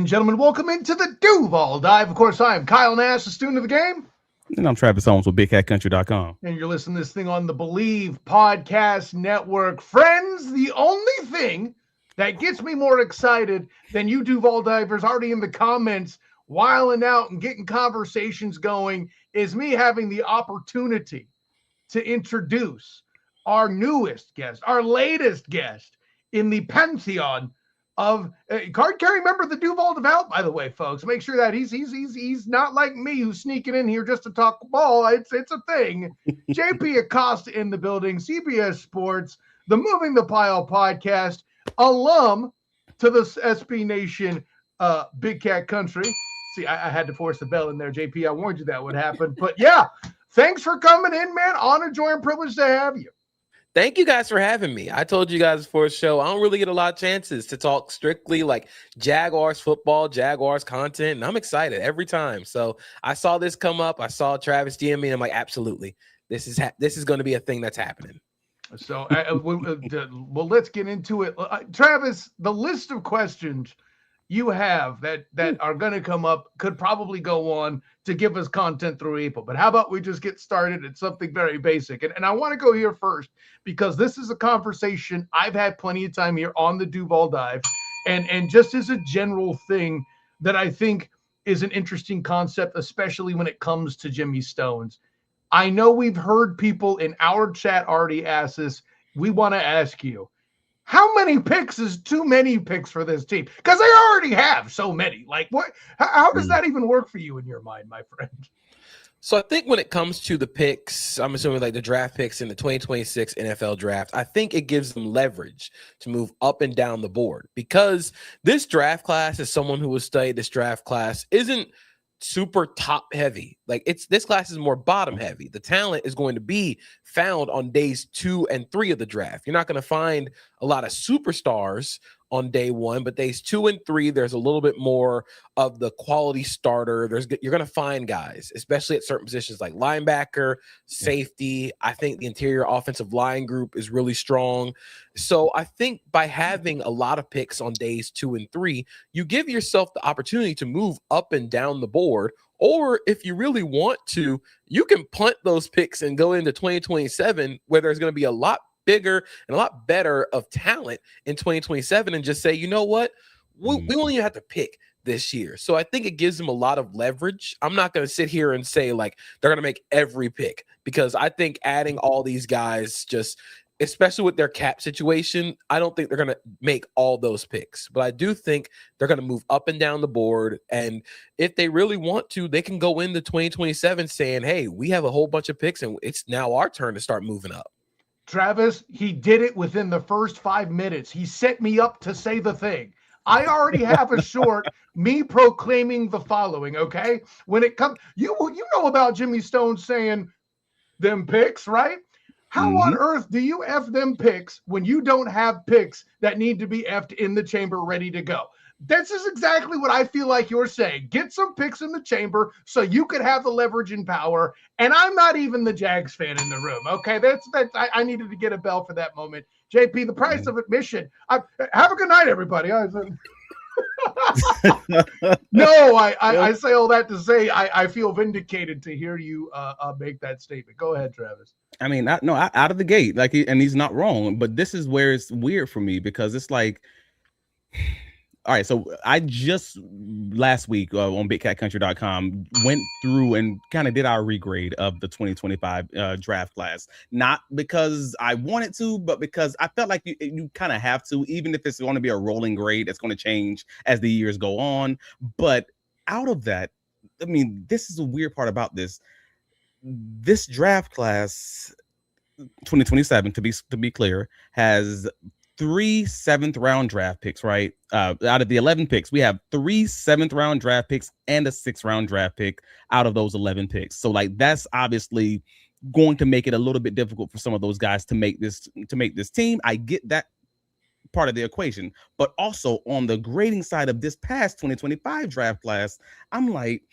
and gentlemen, welcome into the Duval Dive. Of course, I am Kyle Nash, the student of the game. And I'm Travis Holmes with BigCatCountry.com. And you're listening to this thing on the Believe Podcast Network. Friends, the only thing that gets me more excited than you Duval Divers already in the comments wiling out and getting conversations going is me having the opportunity to introduce our newest guest, our latest guest in the pantheon of card carrying member of the Duval Develop, by the way, folks. Make sure that he's not like me who's sneaking in here just to talk ball. It's a thing. JP Acosta in the building, CBS Sports, the Moving the Pile podcast, alum to the SB Nation, Big Cat Country. See, I had to force the bell in there, JP. I warned you that would happen. But yeah, thanks for coming in, man. Honor, joy, and privilege to have you. Thank you guys for having me. I told you guys before the show, I don't really get a lot of chances to talk strictly like Jaguars football, Jaguars content, and I'm excited every time. So I saw this come up. I saw Travis DM me, and I'm like, absolutely. This is going to be a thing that's happening. So, well, let's get into it. Travis, the list of questions you have that are going to come up could probably go on to give us content through April. But how about we just get started at something very basic? And I want to go here first because this is a conversation I've had plenty of time here on the Duval Dive. And just as a general thing that I think is an interesting concept, especially when it comes to Jimmy Stones. I know we've heard people in our chat already ask this. We want to ask you, how many picks is too many picks for this team? Because they already have so many. Like, what? How does that even work for you in your mind, my friend? So I think when it comes to the picks, I'm assuming like the draft picks in the 2026 NFL Draft, I think it gives them leverage to move up and down the board because this draft class, as someone who has studied this draft class, isn't super top heavy. Like this class is more bottom heavy. The talent is going to be found on days 2 and 3 of the draft. You're not going to find a lot of superstars on day 1, but days 2 and 3, there's a little bit more of the quality starter. You're going to find guys, especially at certain positions like linebacker, safety. I think the interior offensive line group is really strong. So I think by having a lot of picks on days 2 and 3, you give yourself the opportunity to move up and down the board. Or if you really want to, you can punt those picks and go into 2027 where there's going to be a lot bigger and a lot better of talent in 2027 and just say, you know what, we only have to pick this year. So I think it gives them a lot of leverage. I'm not going to sit here and say like they're going to make every pick because I think adding all these guys just, especially with their cap situation, I don't think they're going to make all those picks, but I do think they're going to move up and down the board. And if they really want to, they can go into 2027 saying, hey, we have a whole bunch of picks and it's now our turn to start moving up. Travis, he did it within the first 5 minutes. He set me up to say the thing. I already have a short, me proclaiming the following, okay? When it comes, you know about Jimmy Stone saying them picks, right? How on earth do you F them picks when you don't have picks that need to be F'd in the chamber ready to go? This is exactly what I feel like you're saying. Get some picks in the chamber so you could have the leverage and power. And I'm not even the Jags fan in the room. Okay, I needed to get a bell for that moment. JP, the price of admission. Have a good night, everybody. No, I say all that to say I feel vindicated to hear you make that statement. Go ahead, Travis. I mean, out of the gate, and he's not wrong, but this is where it's weird for me because it's like, all right, so I just last week on BigCatCountry.com went through and kind of did our regrade of the 2025 draft class. Not because I wanted to, but because I felt like you kind of have to, even if it's going to be a rolling grade, it's going to change as the years go on. But out of that, I mean, this is a weird part about this. This draft class, 2027, to be clear, has 3 7th-round draft picks, right? Out of the 11 picks, we have 3 7th-round draft picks and a 6th-round draft pick out of those 11 picks. So, like, that's obviously going to make it a little bit difficult for some of those guys to make this team. I get that part of the equation, but also on the grading side of this past 2025 draft class, I'm like,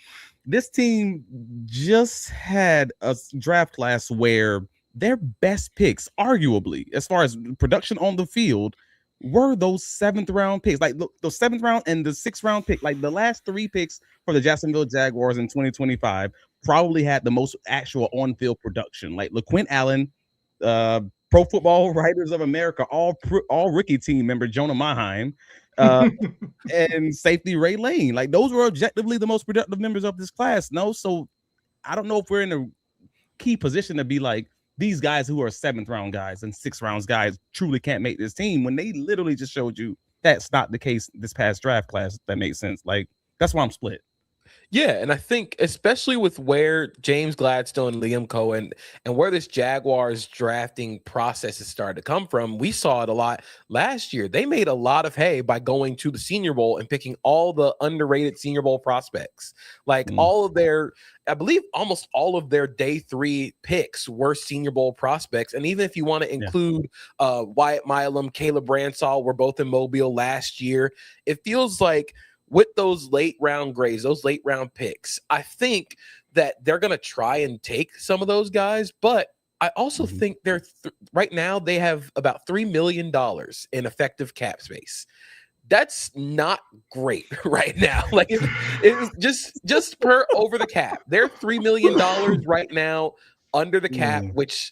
this team just had a draft class where their best picks, arguably, as far as production on the field, were those 7th round picks. Like those 7th round and the 6th round pick, like the last 3 picks for the Jacksonville Jaguars in 2025 probably had the most actual on-field production. Like LaQuint Allen, Pro Football Writers of America, all rookie team member Jonah Maheim, and safety Ray Lane. Like those were objectively the most productive members of this class. No, so I don't know if we're in a key position to be like these guys who are 7th round guys and 6th rounds guys truly can't make this team when they literally just showed you that's not the case this past draft class. That makes sense. Like that's why I'm split. Yeah, and I think especially with where James Gladstone, Liam Cohen, and where this Jaguars drafting process has started to come from, we saw it a lot last year. They made a lot of hay by going to the Senior Bowl and picking all the underrated Senior Bowl prospects. Like all of their, I believe almost all of their day 3 picks were Senior Bowl prospects. And even if you want to include Wyatt Milam, Caleb Bransall, were both in Mobile last year, it feels like with those late round grades, those late round picks, I think that they're going to try and take some of those guys. But I also think they're right now they have about $3 million in effective cap space. That's not great right now. Like it's just per over the cap. They're $3 million right now under the cap, which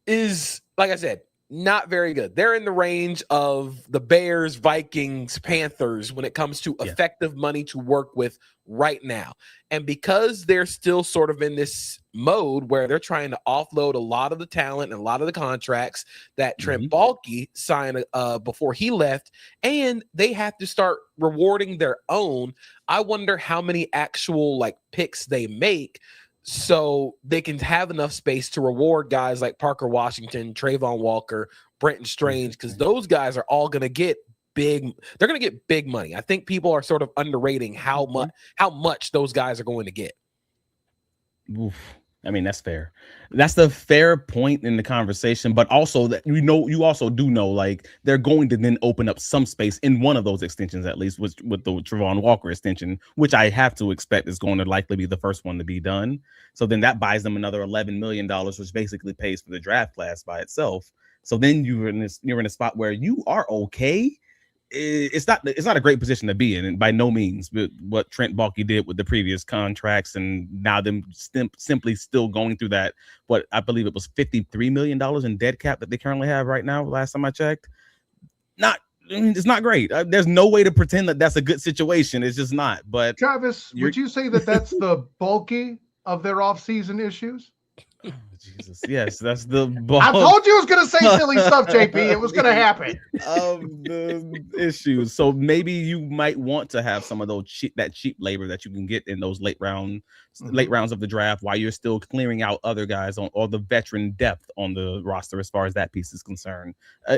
is, like I said, not very good. They're in the range of the Bears, Vikings, Panthers when it comes to effective money to work with right now. And because they're still sort of in this mode where they're trying to offload a lot of the talent and a lot of the contracts that Trent Baalke signed before he left, and they have to start rewarding their own, I wonder how many actual like picks they make so they can have enough space to reward guys like Parker Washington, Trayvon Walker, Brenton Strange, because those guys are all going to get big. They're going to get big money. I think people are sort of underrating how much those guys are going to get. Oof. I mean, that's fair. That's the fair point in the conversation, but also that you also do know like they're going to then open up some space in one of those extensions, at least with the Trayvon Walker extension, which I have to expect is going to likely be the first one to be done. So then that buys them another $11 million, which basically pays for the draft class by itself. So then you're in a spot where you are okay. It's not a great position to be in, and by no means what Trent Baalke did with the previous contracts, and now them simply still going through that. What I believe it was $53 million in dead cap that they currently have right now. Last time I checked, it's not great. There's no way to pretend that that's a good situation. It's just not. But Travis, would you say that that's the bulky of their offseason issues? Oh, Jesus, yes, that's the I told you it was going to say silly stuff, JP. It was going to happen. Of the issues. So maybe you might want to have some of those cheap labor that you can get in those late rounds of the draft while you're still clearing out other guys or the veteran depth on the roster as far as that piece is concerned.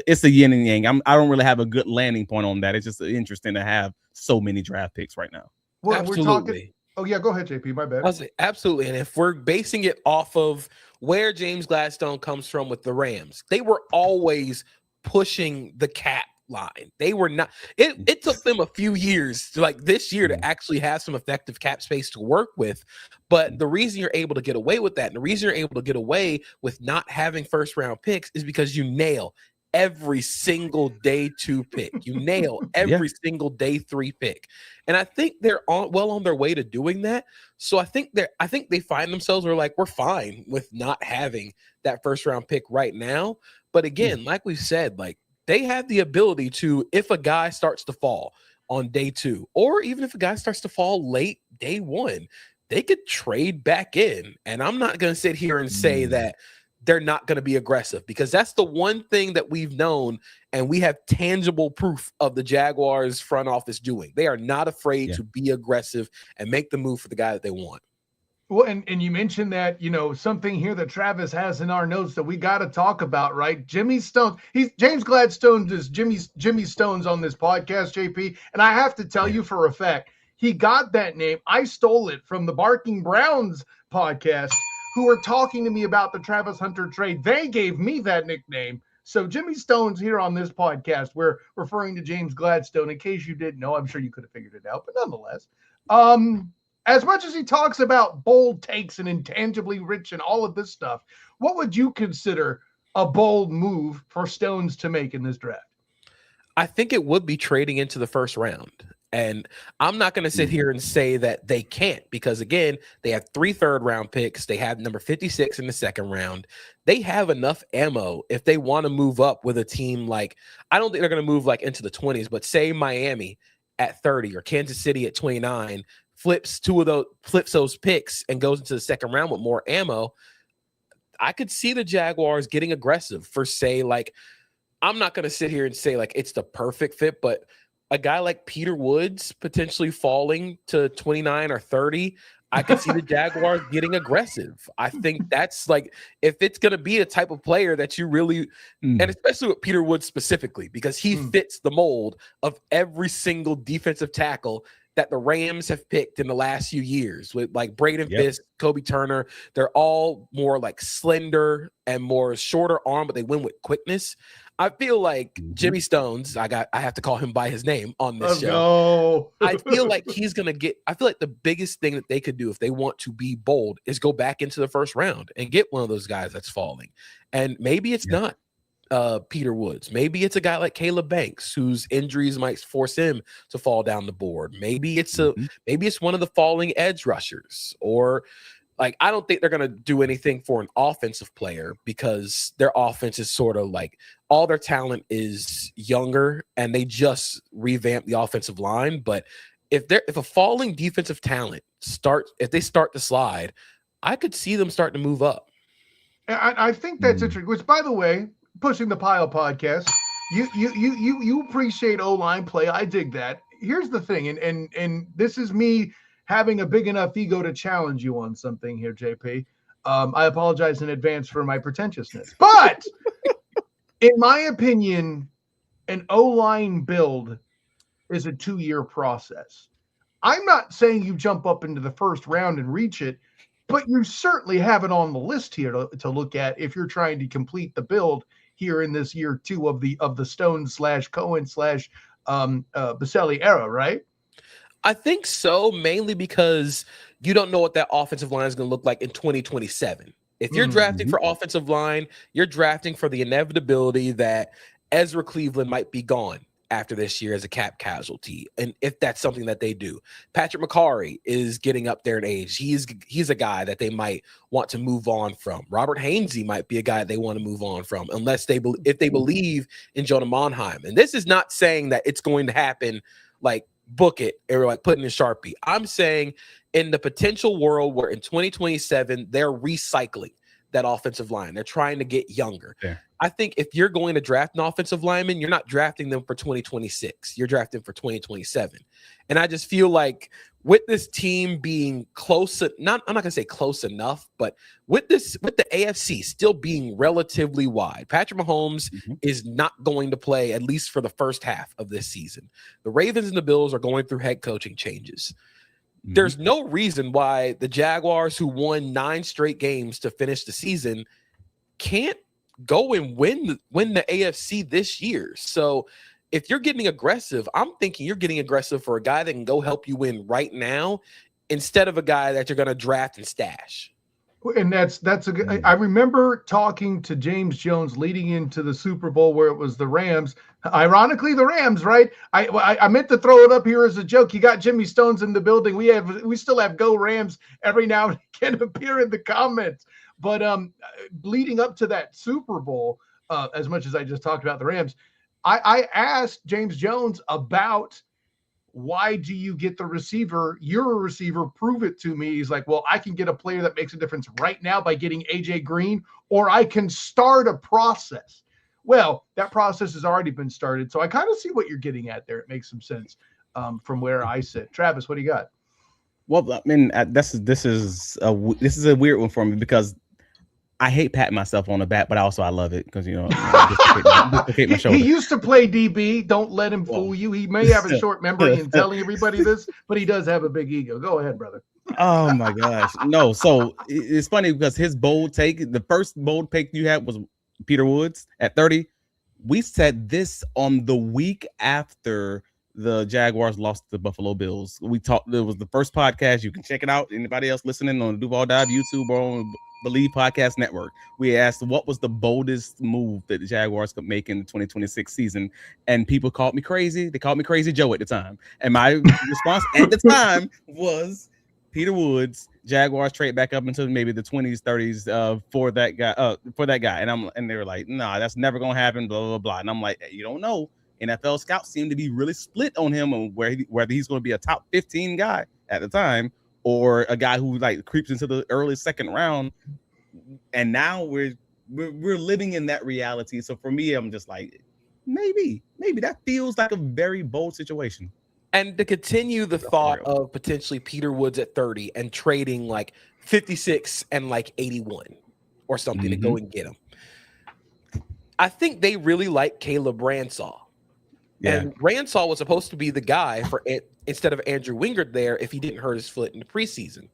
It's a yin and yang. I don't really have a good landing point on that. It's just interesting to have so many draft picks right now. We're talking. Oh, yeah, go ahead, JP. My bad. I'll say, absolutely. And if we're basing it off of where James Gladstone comes from with the Rams, they were always pushing the cap line. They were not. It took them a few years, like this year, to actually have some effective cap space to work with. But the reason you're able to get away with that, and the reason you're able to get away with not having first round picks, is because you nail every single day 2 pick. You nail every single day 3 pick. And I think they're on their way to doing that. So I think they find themselves where like, we're fine with not having that first round pick right now. But again, like we said, like they have the ability to, if a guy starts to fall on day 2, or even if a guy starts to fall late day 1, they could trade back in. And I'm not going to sit here and say that they're not going to be aggressive, because that's the one thing that we've known and we have tangible proof of the Jaguars front office doing. They are not afraid to be aggressive and make the move for the guy that they want. Well, and you mentioned that, something here that Travis has in our notes that we got to talk about, right? Jimmy Stones. James Gladstone is Jimmy Stones on this podcast, JP. And I have to tell you for a fact, he got that name. I stole it from the Barking Browns podcast, who were talking to me about the Travis Hunter trade. They gave me that nickname. So Jimmy Stone's here on this podcast. We're referring to James Gladstone. In case you didn't know, I'm sure you could have figured it out, but nonetheless, as much as he talks about bold takes and intangibly rich and all of this stuff, what would you consider a bold move for Stones to make in this draft? I think it would be trading into the first round. And I'm not going to sit here and say that they can't, because again, they have 3 third-round picks. They have number 56 in the second round. They have enough ammo if they want to move up with a team like, I don't think they're going to move like into the 20s, but say Miami at 30 or Kansas City at 29 flips those picks and goes into the second round with more ammo. I could see the Jaguars getting aggressive for, say, like, I'm not going to sit here and say like it's the perfect fit, but a guy like Peter Woods potentially falling to 29 or 30, I could see the Jaguars getting aggressive. I think that's like, if it's going to be a type of player that you really, and especially with Peter Woods specifically, because he fits the mold of every single defensive tackle that the Rams have picked in the last few years, with like Braden Fisk, Kobe Turner. They're all more like slender and more shorter arm, but they win with quickness. I feel like Jimmy Stones, I have to call him by his name on this show. I feel like he's going to get, I feel like the biggest thing that they could do if they want to be bold is go back into the first round and get one of those guys that's falling. And maybe it's not Peter Woods. Maybe it's a guy like Caleb Banks, whose injuries might force him to fall down the board. Maybe it's maybe it's one of the falling edge rushers, or like, I don't think they're going to do anything for an offensive player, because their offense is sort of like all their talent is younger and they just revamped the offensive line. But if a falling defensive talent if they start to slide, I could see them starting to move up. I think that's interesting. Which, by the way, Pushing the Pile podcast, you appreciate O-line play. I dig that. Here's the thing, and this is me having a big enough ego to challenge you on something here, JP. I apologize in advance for my pretentiousness. But in my opinion, an O-line build is a 2-year process. I'm not saying you jump up into the first round and reach it, but you certainly have it on the list here to look at if you're trying to complete the build here in this year 2 of the Stone / Cohen / Baselli era, right? I think so, mainly because you don't know what that offensive line is going to look like in 2027. If you're drafting for offensive line, you're drafting for the inevitability that Ezra Cleveland might be gone after this year as a cap casualty. And if that's something that they do, Patrick McCarry is getting up there in age. He's a guy that they might want to move on from. Robert Hainsey might be a guy they want to move on from, unless if they believe in Jonah Monheim. And this is not saying that it's going to happen like book it or like putting in Sharpie. I'm saying in the potential world where in 2027 they're recycling that offensive line, they're trying to get younger. Yeah. I think if you're going to draft an offensive lineman, you're not drafting them for 2026. You're drafting for 2027. And I just feel like with this team being close, I'm not going to say close enough, but with the AFC still being relatively wide, Patrick Mahomes is not going to play at least for the first half of this season. The Ravens and the Bills are going through head coaching changes. There's no reason why the Jaguars, who won 9 straight games to finish the season, can't go and win the AFC this year. So if you're getting aggressive, I'm thinking you're getting aggressive for a guy that can go help you win right now, instead of a guy that you're going to draft and stash. And that's a good. I remember talking to James Jones leading into the Super Bowl where it was the Rams. Ironically, the Rams, right? I meant to throw it up here as a joke. You got Jimmy Stones in the building. We still have Go Rams every now and again appear in the comments. But leading up to that Super Bowl, as much as I just talked about the Rams, I asked James Jones about, why do you get the receiver? You're a receiver. Prove it to me. He's like, well, I can get a player that makes a difference right now by getting AJ Green, or I can start a process. Well, that process has already been started. So I kind of see what you're getting at there. It makes some sense from where I sit. Travis, what do you got? Well, I mean, this is a weird one for me, because I hate patting myself on the back, but I love it because, dislocate my shoulder. He used to play DB. Don't let him fool you. He may have a short memory in telling everybody this, but he does have a big ego. Go ahead, brother. Oh my gosh. No. So it's funny because his bold take, the first bold take you had was Peter Woods at 30. We said this on the week after the Jaguars lost to the Buffalo Bills. We talked, it was the first podcast. You can check it out. Anybody else listening on Duval Dive, YouTube, or on Believe Podcast Network. We asked what was the boldest move that the Jaguars could make in the 2026 season, and people called me crazy. They called me Crazy Joe at the time, and my response at the time was Peter Woods. Jaguars trade back up into maybe the 20s, 30s for that guy. And they were like, nah, that's never gonna happen. Blah blah blah. And I'm like, hey, you don't know. NFL scouts seem to be really split on him on whether he's going to be a top 15 guy at the time or a guy who like creeps into the early second round. And now we're living in that reality. So for me, I'm just like, maybe that feels like a very bold situation. And to continue the thought of potentially Peter Woods at 30 and trading like 56 and like 81 or something to go and get him. I think they really like Caleb Ransaw. Yeah. And Ransaw was supposed to be the guy for it instead of Andrew Wingard there if he didn't hurt his foot in the preseason.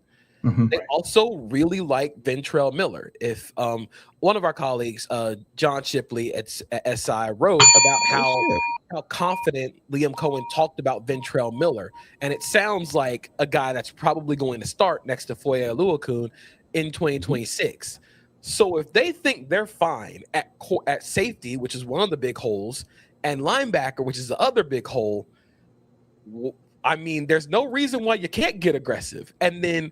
They also really like Ventrell Miller. If one of our colleagues, John Shipley at SI, wrote about how confident Liam Cohen talked about Ventrell Miller, and it sounds like a guy that's probably going to start next to Foye Oluokun in 2026. So if they think they're fine at safety, which is one of the big holes, and linebacker, which is the other big hole, I mean, there's no reason why you can't get aggressive. And then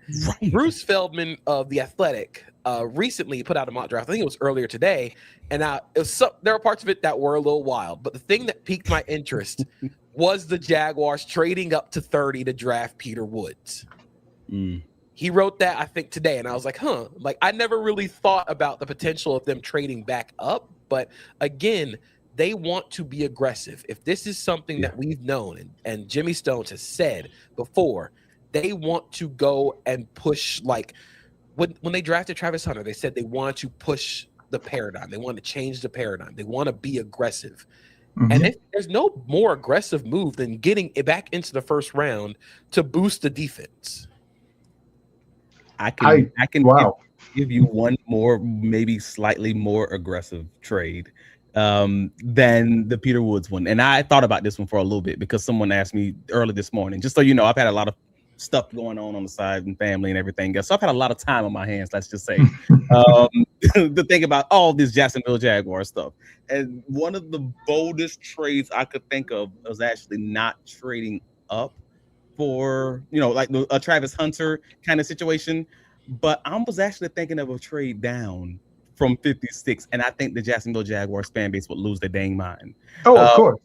Bruce Feldman of The Athletic recently put out a mock draft. I think it was earlier today. And there are parts of it that were a little wild. But the thing that piqued my interest was the Jaguars trading up to 30 to draft Peter Woods. He wrote that, I think, today. And I was like, like, I never really thought about the potential of them trading back up. But again, they want to be aggressive. If this is something that we've known and Jimmy Stones has said before, they want to go and push. Like when they drafted Travis Hunter, they said they wanted to push the paradigm. They want to change the paradigm. They want to be aggressive. And there's no more aggressive move than getting it back into the first round to boost the defense. I can give you one more, maybe slightly more aggressive trade than the Peter Woods one. And I thought about this one for a little bit because someone asked me early this morning. Just so you know, I've had a lot of stuff going on the side and family and everything else. So I've had a lot of time on my hands, let's just say, to think about all this Jacksonville Jaguars stuff. And one of the boldest trades I could think of was actually not trading up for, like a Travis Hunter kind of situation. But I was actually thinking of a trade down from 56, and I think the Jacksonville Jaguars fan base would lose their dang mind. Oh, of course.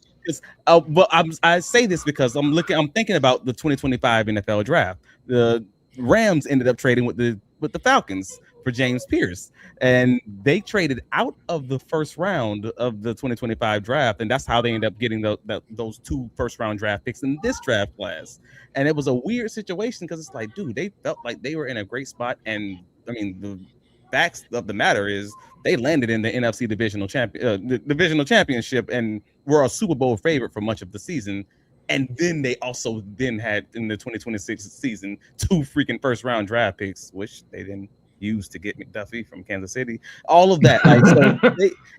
But I say this because I'm thinking about the 2025 NFL Draft. The Rams ended up trading with the Falcons for James Pierce, and they traded out of the first round of the 2025 draft, and that's how they ended up getting those 2 first-round draft picks in this draft class. And it was a weird situation because it's like, dude, they felt like they were in a great spot, and I mean the facts of the matter is they landed in the NFC divisional championship and were a Super Bowl favorite for much of the season. And then they also had in the 2026 season 2 freaking first round draft picks, which they didn't use to get McDuffie from Kansas City. All of that.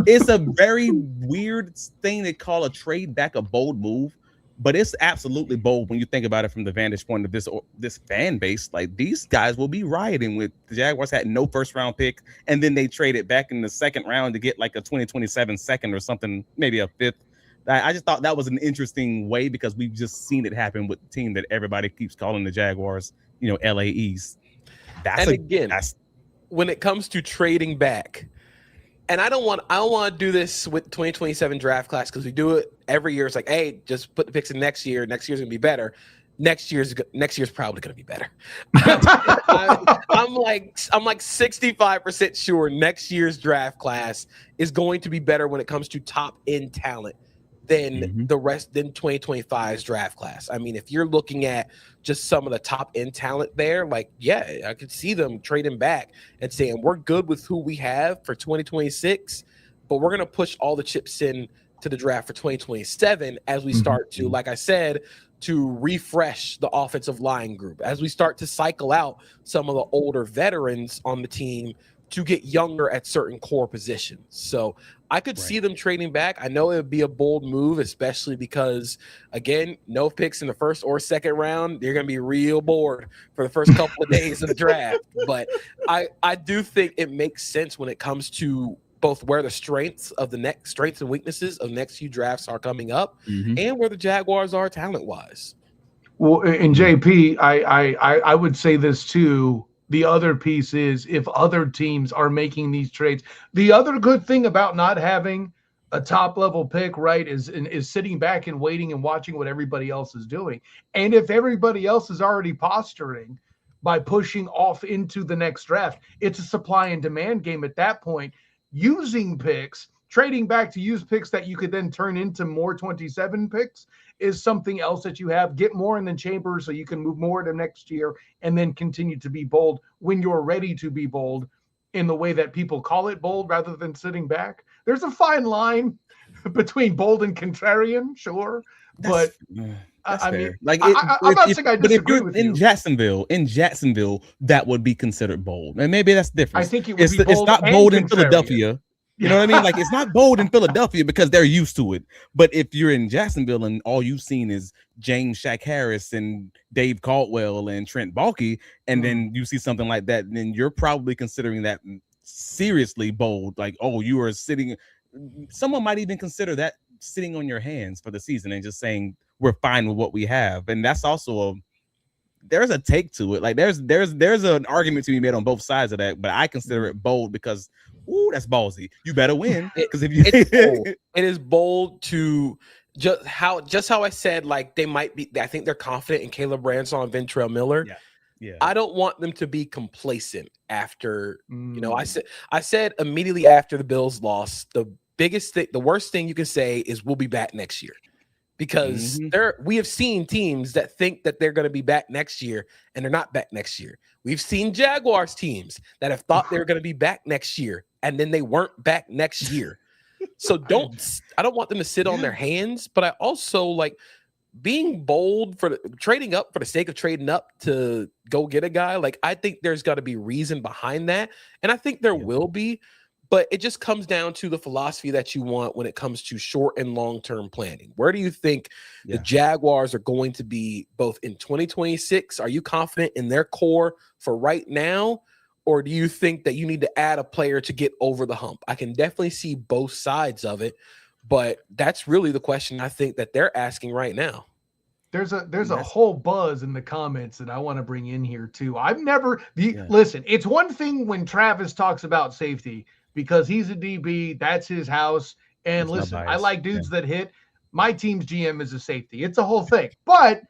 It's a very weird thing to call a trade back a bold move. But it's absolutely bold when you think about it from the vantage point of this fan base. Like, these guys will be rioting with the Jaguars had no first round pick, and then they traded back in the second round to get like a 2027 second or something, maybe a 5th. I just thought that was an interesting way because we've just seen it happen with the team that everybody keeps calling the Jaguars, LA East. When it comes to trading back, and I don't want to do this with 2027 draft class because we do it every year. It's like, hey, just put the picks in next year. Next year's gonna be better. Next year's probably gonna be better. I'm like 65% sure next year's draft class is going to be better when it comes to top end talent than the rest than 2025's draft class. I mean, if you're looking at just some of the top end talent there, like, yeah, I could see them trading back and saying we're good with who we have for 2026, but we're gonna push all the chips in to the draft for 2027 as we start to, like I said, to refresh the offensive line group, as we start to cycle out some of the older veterans on the team to get younger at certain core positions. So I could see them trading back. I know it would be a bold move, especially because, again, no picks in the first or second round. You're going to be real bored for the first couple of days of the draft. But I do think it makes sense when it comes to both where the strengths and weaknesses of the next few drafts are coming up, and where the Jaguars are talent-wise. Well, and JP, I would say this too. The other piece is if other teams are making these trades. The other good thing about not having a top level pick, right, is sitting back and waiting and watching what everybody else is doing. And if everybody else is already posturing by pushing off into the next draft, it's a supply and demand game at that point. Using picks, trading back to use picks that you could then turn into more 27 picks is something else that you have. Get more in the chamber so you can move more to next year and then continue to be bold when you're ready to be bold in the way that people call it bold rather than sitting back. There's a fine line between bold and contrarian, sure. That's I fair. mean, like I'm not saying I disagree if with you're you. in Jacksonville, that would be considered bold. And maybe that's different. I think it would be bold. It's not and bold in contrarian. Philadelphia. You know what I mean? Like, it's not bold in Philadelphia because they're used to it. But if you're in Jacksonville and all you've seen is James Shaq Harris and Dave Caldwell and Trent Baalke, and then you see something like that, then you're probably considering that seriously bold. Like, oh, you are sitting. Someone might even consider that sitting on your hands for the season and just saying we're fine with what we have. And that's also there's a take to it. Like there's an argument to be made on both sides of that, but I consider it bold because that's ballsy. You better win because if you it is bold to just how I said, like, they might be. I think they're confident in Caleb Branshaw and Ventrell Miller. Yeah. I don't want them to be complacent after. I said immediately after the Bills lost, the worst thing you can say is we'll be back next year. Because we have seen teams that think that they're going to be back next year and they're not back next year. We've seen Jaguars teams that have thought they were going to be back next year and then they weren't back next year. So I don't want them to sit on their hands, but I also like being bold for trading up for the sake of trading up to go get a guy. Like, I think there's got to be reason behind that. And I think there will be. But it just comes down to the philosophy that you want when it comes to short and long-term planning. Where do you think the Jaguars are going to be both in 2026? Are you confident in their core for right now? Or do you think that you need to add a player to get over the hump? I can definitely see both sides of it, but that's really the question I think that they're asking right now. There's a whole buzz in the comments that I want to bring in here too. Listen, it's one thing when Travis talks about safety, because he's a DB, that's his house. And listen, I like dudes that hit. My team's GM is a safety. It's a whole thing. But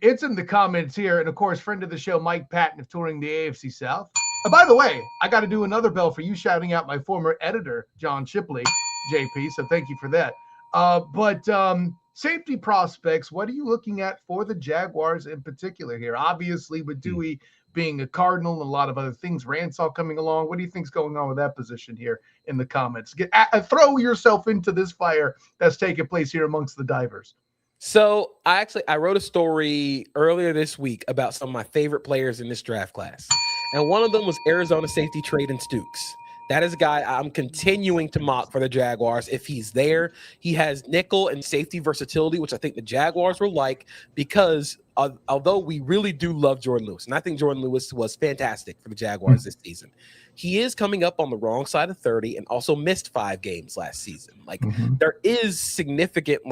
it's in the comments here. And, of course, friend of the show, Mike Patton of Touring the AFC South. By the way, I got to do another bell for you shouting out my former editor, John Shipley, JP. So thank you for that. But safety prospects, what are you looking at for the Jaguars in particular here? Obviously, with Dewey being a Cardinal and a lot of other things, Ransaw coming along. What do you think's going on with that position here in the comments? Throw yourself into this fire that's taking place here amongst the divers. So I wrote a story earlier this week about some of my favorite players in this draft class. And one of them was Arizona safety Traden Stukes. That is a guy I'm continuing to mock for the Jaguars. If he's there, he has nickel and safety versatility, which I think the Jaguars will like because although we really do love Jordan Lewis, and I think Jordan Lewis was fantastic for the Jaguars this season, he is coming up on the wrong side of 30 and also missed 5 games last season. Like there is significant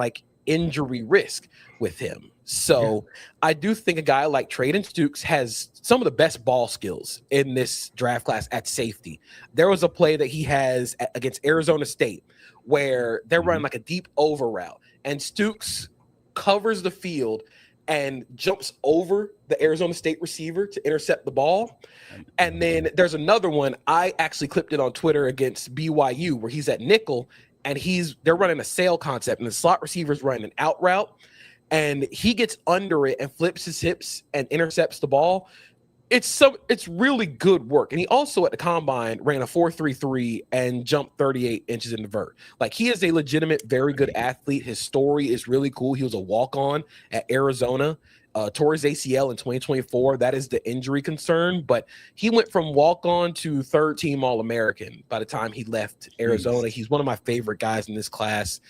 injury risk with him. So I do think a guy like Traden Stukes has some of the best ball skills in this draft class at safety. There was a play that he has against Arizona State where they're running like a deep over route and Stukes covers the field and jumps over the Arizona State receiver to intercept the ball. And then there's another one. I actually clipped it on Twitter against BYU where he's at nickel and they're running a sail concept and the slot receiver's running an out route. And he gets under it and flips his hips and intercepts the ball. It's really good work. And he also at the combine ran a 4.33 and jumped 38 inches in the vert. Like, he is a legitimate, very good athlete. His story is really cool. He was a walk-on at Arizona. tore his ACL in 2024. That is the injury concern, but he went from walk-on to third-team All-American by the time he left Arizona. He's one of my favorite guys in this class.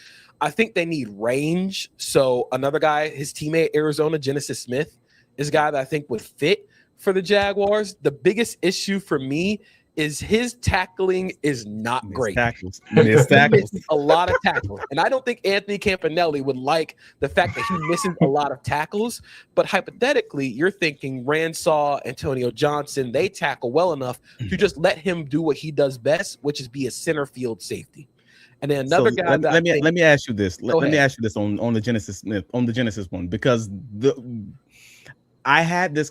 I think they need range. So another guy, his teammate Arizona, Genesis Smith, is a guy that I think would fit for the Jaguars. The biggest issue for me is his tackling is not great. Missed tackles. A lot of tackles. And I don't think Anthony Campanelli would like the fact that he misses a lot of tackles. But hypothetically, you're thinking Ransaw, Antonio Johnson, they tackle well enough to just let him do what he does best, which is be a center field safety. And then another guy. Let me ask you this. Let me ask you this on the Genesis Smith, on the Genesis one, because we had this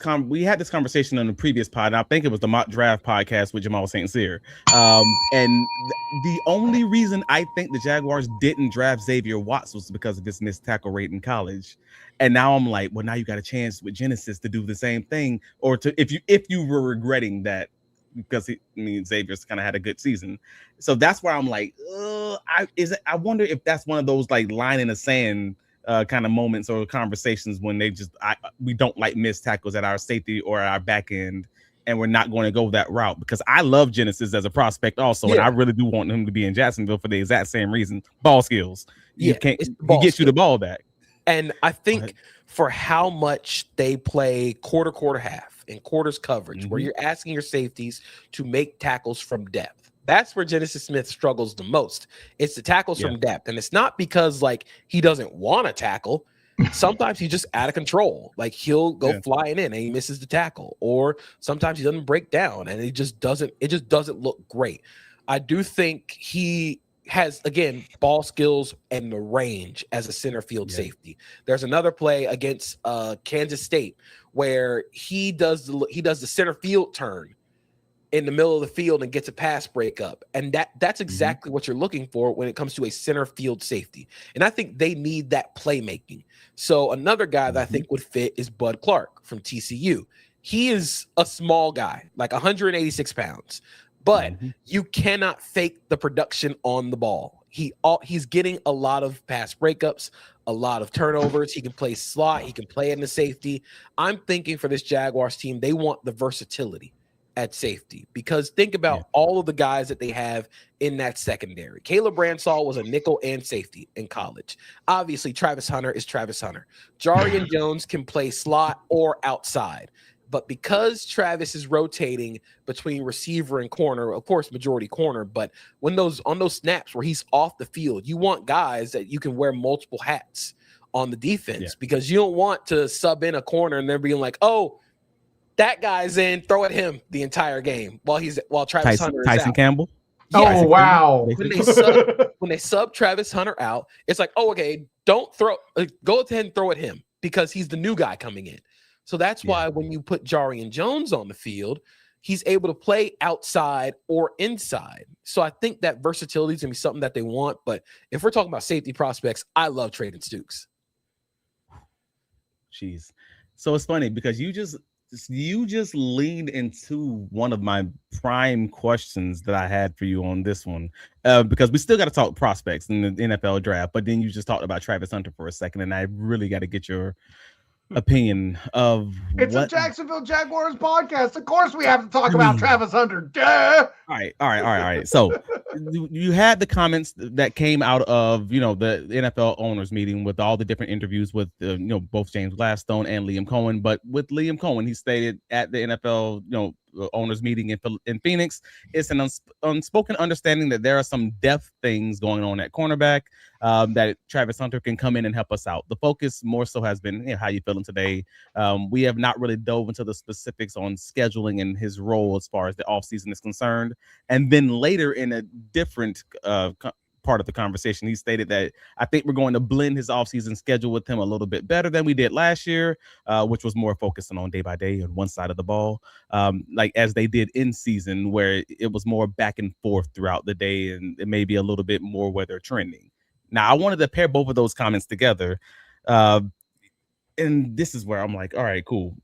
conversation on the previous pod. And I think it was the mock draft podcast with Jamal St. Cyr. And the only reason I think the Jaguars didn't draft Xavier Watts was because of his missed tackle rate in college. And now I'm like, well, now you got a chance with Genesis to do the same thing, or to if you were regretting that, because Xavier's kind of had a good season. So that's why I'm like, I wonder if that's one of those like line in the sand kind of moments or conversations when we don't like missed tackles at our safety or our back end, and we're not going to go that route, because I love Genesis as a prospect also, and I really do want him to be in Jacksonville for the exact same reason. Ball skills. He gets you the ball back. And I think for how much they play quarter, half, and quarters coverage, where you're asking your safeties to make tackles from depth, that's where Genesis Smith struggles the most. It's the tackles from depth. And it's not because like he doesn't want to tackle. Sometimes he's just out of control. Like he'll go flying in and he misses the tackle, or sometimes he doesn't break down and it just doesn't look great. I do think he has, again, ball skills and the range as a center field safety. There's another play against Kansas State where he does the center field turn in the middle of the field and gets a pass breakup. And that's exactly what you're looking for when it comes to a center field safety. And I think they need that playmaking. So another guy that I think would fit is Bud Clark from TCU. He is a small guy, like 186 pounds, but you cannot fake the production on the ball. He's getting a lot of pass breakups, a lot of turnovers. He can play slot. He can play in the safety. I'm thinking for this Jaguars team, they want the versatility at safety, because think about all of the guys that they have in that secondary. Caleb Ransaw was a nickel and safety in college. Obviously, Travis Hunter is Travis Hunter. Jarian Jones can play slot or outside. But because Travis is rotating between receiver and corner, of course, majority corner, but on those snaps where he's off the field, you want guys that you can wear multiple hats on the defense, because you don't want to sub in a corner and they're being like, oh, that guy's in, throw at him the entire game while Travis Hunter is out. Tyson Campbell. Oh, wow. When they sub Travis Hunter out, it's like, oh, okay, don't throw, go ahead and throw at him because he's the new guy coming in. So that's why when you put Jarian Jones on the field, he's able to play outside or inside. So I think that versatility is going to be something that they want. But if we're talking about safety prospects, I love Traden Stukes. Jeez. So it's funny because you just leaned into one of my prime questions that I had for you on this one, because we still got to talk prospects in the NFL draft, but then you just talked about Travis Hunter for a second, and I really got to get your opinion of a Jacksonville Jaguars podcast. Of course we have to talk about Travis Hunter. Duh. All right. So you had the comments that came out of, the NFL owners meeting with all the different interviews with, both James Gladstone and Liam Cohen. But with Liam Cohen, he stated at the NFL, owners meeting in Phoenix, it's an unspoken understanding that there are some depth things going on at cornerback, that Travis Hunter can come in and help us out. The focus more so has been, how you feeling today. We have not really dove into the specifics on scheduling and his role as far as the offseason is concerned. And then later in a different part of the conversation, he stated that I think we're going to blend his offseason schedule with him a little bit better than we did last year, which was more focusing on day by day on one side of the ball, like as they did in season, where it was more back and forth throughout the day, and it may be a little bit more where they're trending. Now, I wanted to pair both of those comments together, and this is where I'm like, all right, cool.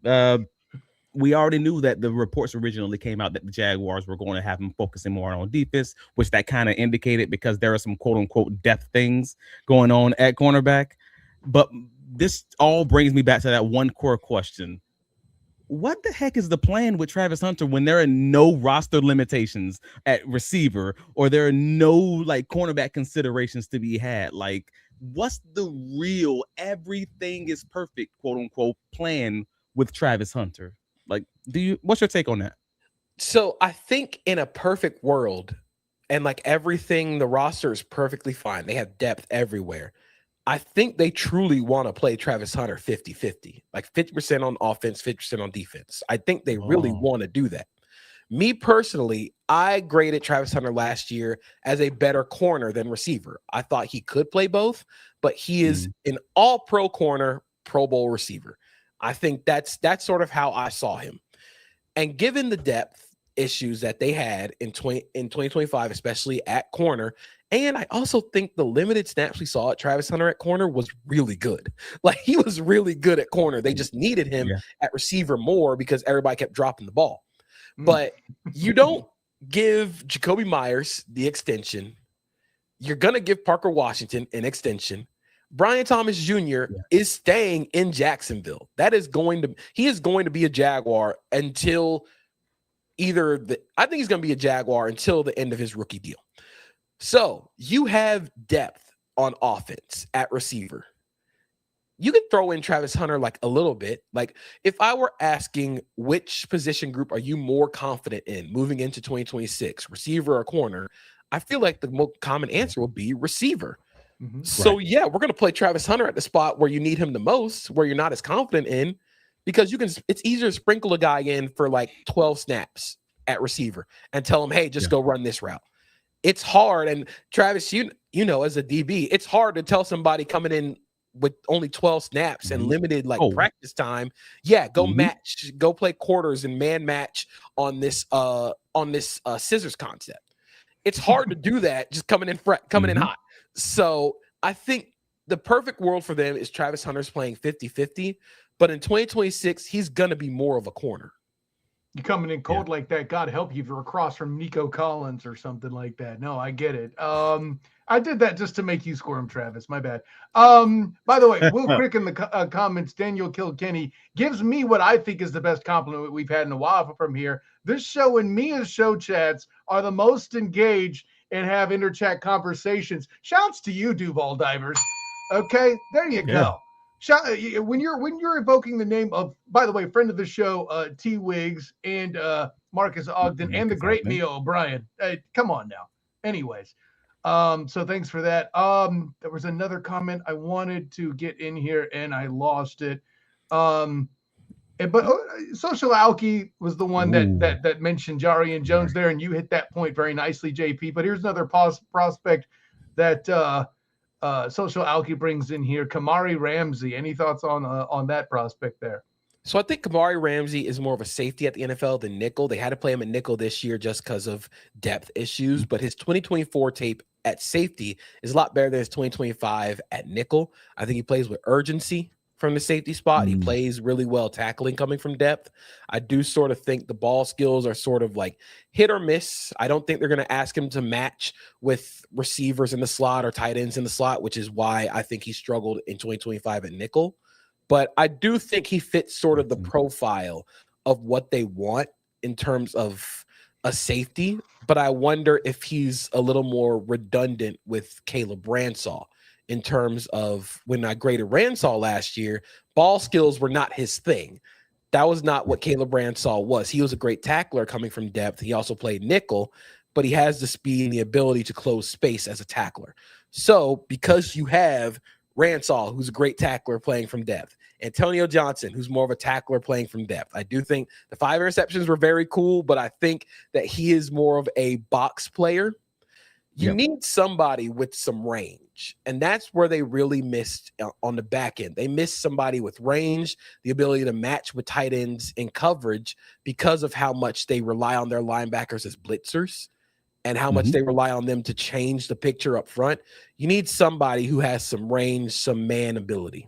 We already knew that the reports originally came out that the Jaguars were going to have him focusing more on defense, which that kind of indicated because there are some quote unquote depth things going on at cornerback. But this all brings me back to that one core question. What the heck is the plan with Travis Hunter when there are no roster limitations at receiver, or there are no like cornerback considerations to be had? Like, what's the real everything is perfect, quote unquote, plan with Travis Hunter? Like, what's your take on that? So I think in a perfect world, and like everything, the roster is perfectly fine. They have depth everywhere. I think they truly want to play Travis Hunter 50-50, like 50% on offense, 50% on defense. I think they really want to do that. Me personally, I graded Travis Hunter last year as a better corner than receiver. I thought he could play both, but he is an all-pro corner, Pro Bowl receiver. I think that's sort of how I saw him. And given the depth issues that they had in 2025, especially at corner, and I also think the limited snaps we saw at Travis Hunter at corner was really good. Like, he was really good at corner. They just needed him at receiver more because everybody kept dropping the ball. But you don't give Jacoby Myers the extension. You're going to give Parker Washington an extension. Brian Thomas Jr. is staying in Jacksonville. He is going to be a Jaguar until I think he's going to be a Jaguar until the end of his rookie deal. So you have depth on offense at receiver. You can throw in Travis Hunter like a little bit. Like, if I were asking which position group are you more confident in moving into 2026, receiver or corner, I feel like the most common answer will be receiver. So yeah, we're going to play Travis Hunter at the spot where you need him the most, where you're not as confident in, because it's easier to sprinkle a guy in for like 12 snaps at receiver and tell him, hey, just go run this route. It's hard. And Travis, you know, as a DB, it's hard to tell somebody coming in with only 12 snaps and limited practice time. Yeah, go go play quarters and man match on this scissors concept. It's hard to do that just coming in hot. So I think the perfect world for them is Travis Hunter's playing 50-50, but in 2026, he's going to be more of a corner. You coming in cold like that, God help you if you're across from Nico Collins or something like that. No, I get it. I did that just to make you squirm, Travis. My bad. By the way, Will Crick in the comments, Daniel Kilkenny gives me what I think is the best compliment we've had in a while from here. This show and Mia's show chats are the most engaged and have interchat conversations. Shouts to you, Duval Divers. Okay, there you go. When you're evoking the name of, by the way, friend of the show, T. Wiggs and Marcus Ogden and the great Mia O'Brien. Come on now. Anyways, so thanks for that. There was another comment I wanted to get in here and I lost it. But Social Alki was the one that mentioned Jarian Jones there, and you hit that point very nicely, JP. But here's another prospect that Social Alki brings in here, Kamari Ramsey. Any thoughts on that prospect there? So I think Kamari Ramsey is more of a safety at the NFL than nickel. They had to play him at nickel this year just because of depth issues, but his 2024 tape at safety is a lot better than his 2025 at nickel. I think he plays with urgency from the safety spot. He plays really well tackling coming from depth. I do sort of think the ball skills are sort of like hit or miss. I don't think they're going to ask him to match with receivers in the slot or tight ends in the slot, which is why I think he struggled in 2025 at nickel. But I do think he fits sort of the profile of what they want in terms of a safety. But I wonder if he's a little more redundant with Caleb Ransaw. In terms of when I graded Ransaw last year, ball skills were not his thing. That was not what Caleb Ransaw was. He was a great tackler coming from depth. He also played nickel, but he has the speed and the ability to close space as a tackler. So because you have Ransaw, who's a great tackler playing from depth, Antonio Johnson, who's more of a tackler playing from depth, I do think the 5 interceptions were very cool, but I think that he is more of a box player. You need somebody with some range, and that's where they really missed on the back end. They missed somebody with range, the ability to match with tight ends in coverage because of how much they rely on their linebackers as blitzers and how much they rely on them to change the picture up front. You need somebody who has some range, some man ability.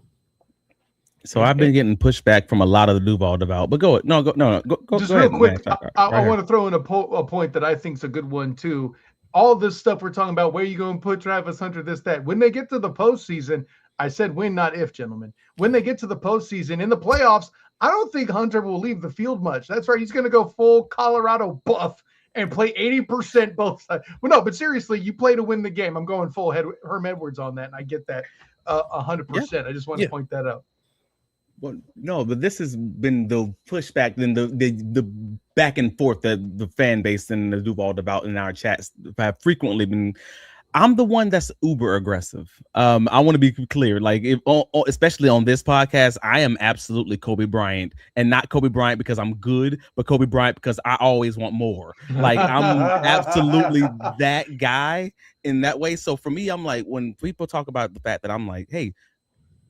So I've been getting pushback from a lot of the Duval devout, but go. Just real quick. I want to throw in a point that I think is a good one too. all this stuff we're talking about, where you going to put Travis Hunter, this, that. When they get to the postseason, I said when, not if, gentlemen. When they get to the postseason, in the playoffs, I don't think Hunter will leave the field much. That's right. He's going to go full Colorado buff and play 80% both sides. Well, no, but seriously, you play to win the game. I'm going full Herm Edwards on that, and I get that 100%. Yeah. I just want to point that out. Well, no, but this has been the pushback, then the back and forth that the fan base and the Duval about in our chats have frequently been. I'm the one that's uber aggressive. I want to be clear, like especially on this podcast, I am absolutely Kobe Bryant, and not Kobe Bryant because I'm good, but Kobe Bryant because I always want more. Like I'm absolutely that guy in that way. So for me, I'm like, when people talk about the fact that I'm like, hey,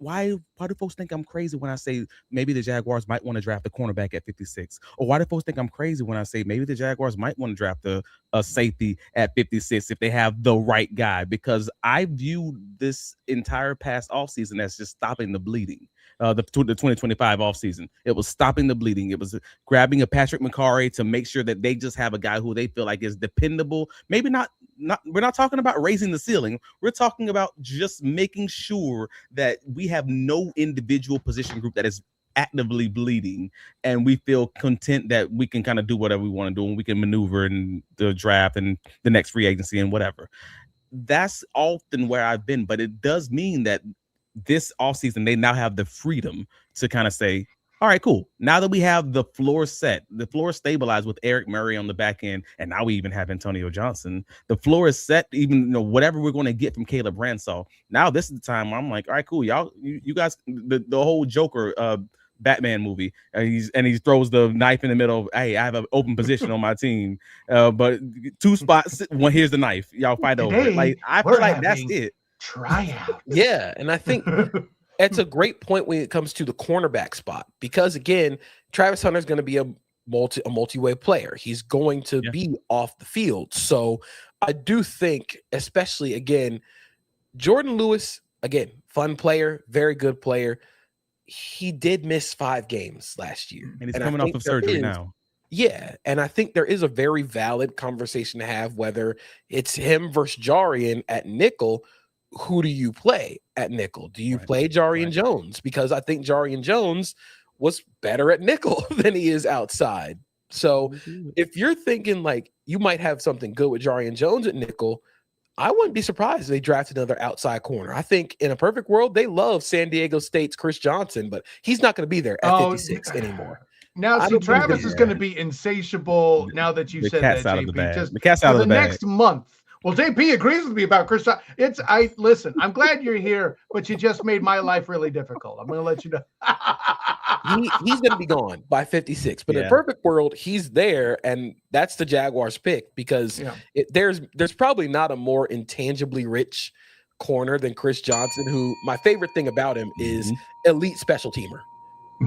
why do folks think I'm crazy when I say maybe the Jaguars might want to draft a cornerback at 56? Or why do folks think I'm crazy when I say maybe the Jaguars might want to draft a safety at 56 if they have the right guy? Because I view this entire past offseason as just stopping the bleeding. The 2025 offseason. It was stopping the bleeding. It was grabbing a Patrick McCarry to make sure that they just have a guy who they feel like is dependable. Maybe not we're not talking about raising the ceiling. We're talking about just making sure that we have no individual position group that is actively bleeding, and we feel content that we can kind of do whatever we want to do, and we can maneuver in the draft and the next free agency and whatever. That's often where I've been, but it does mean that this offseason, they now have the freedom to kind of say, all right, cool. Now that we have the floor set, the floor stabilized with Eric Murray on the back end, and now we even have Antonio Johnson. The floor is set, even whatever we're going to get from Caleb Ransall. Now this is the time I'm like, all right, cool. Y'all, you guys, the whole Joker Batman movie, and he throws the knife in the middle. Hey, I have an open position on my team, but 2 spots. Well, here's the knife. Y'all fight over it. Like I feel like that's it. Tryout. Yeah, and I think that's a great point when it comes to the cornerback spot, because again, Travis Hunter is going to be a multi-way player. He's going to be off the field. So I do think, especially again, Jordan Lewis, again, fun player, very good player. He did miss 5 games last year, and he's coming off of surgery now. Yeah, and I think there is a very valid conversation to have, whether it's him versus Jarian at nickel. Who do you play at nickel? Do you play Jarian Jones? Because I think Jarian Jones was better at nickel than he is outside. So if you're thinking like you might have something good with Jarian Jones at nickel, I wouldn't be surprised if they drafted another outside corner. I think in a perfect world, they love San Diego State's Chris Johnson, but he's not going to be there at 56 anymore. Now, see, Travis is going to be insatiable now that you said that, JP. Just the cat's out of the bag. Next month. Well, JP agrees with me about Chris. Listen, I'm glad you're here, but you just made my life really difficult. I'm going to let you know. He's going to be gone by 56, but in a perfect world, he's there, and that's the Jaguars pick, because there's probably not a more intangibly rich corner than Chris Johnson, who my favorite thing about him is elite special teamer.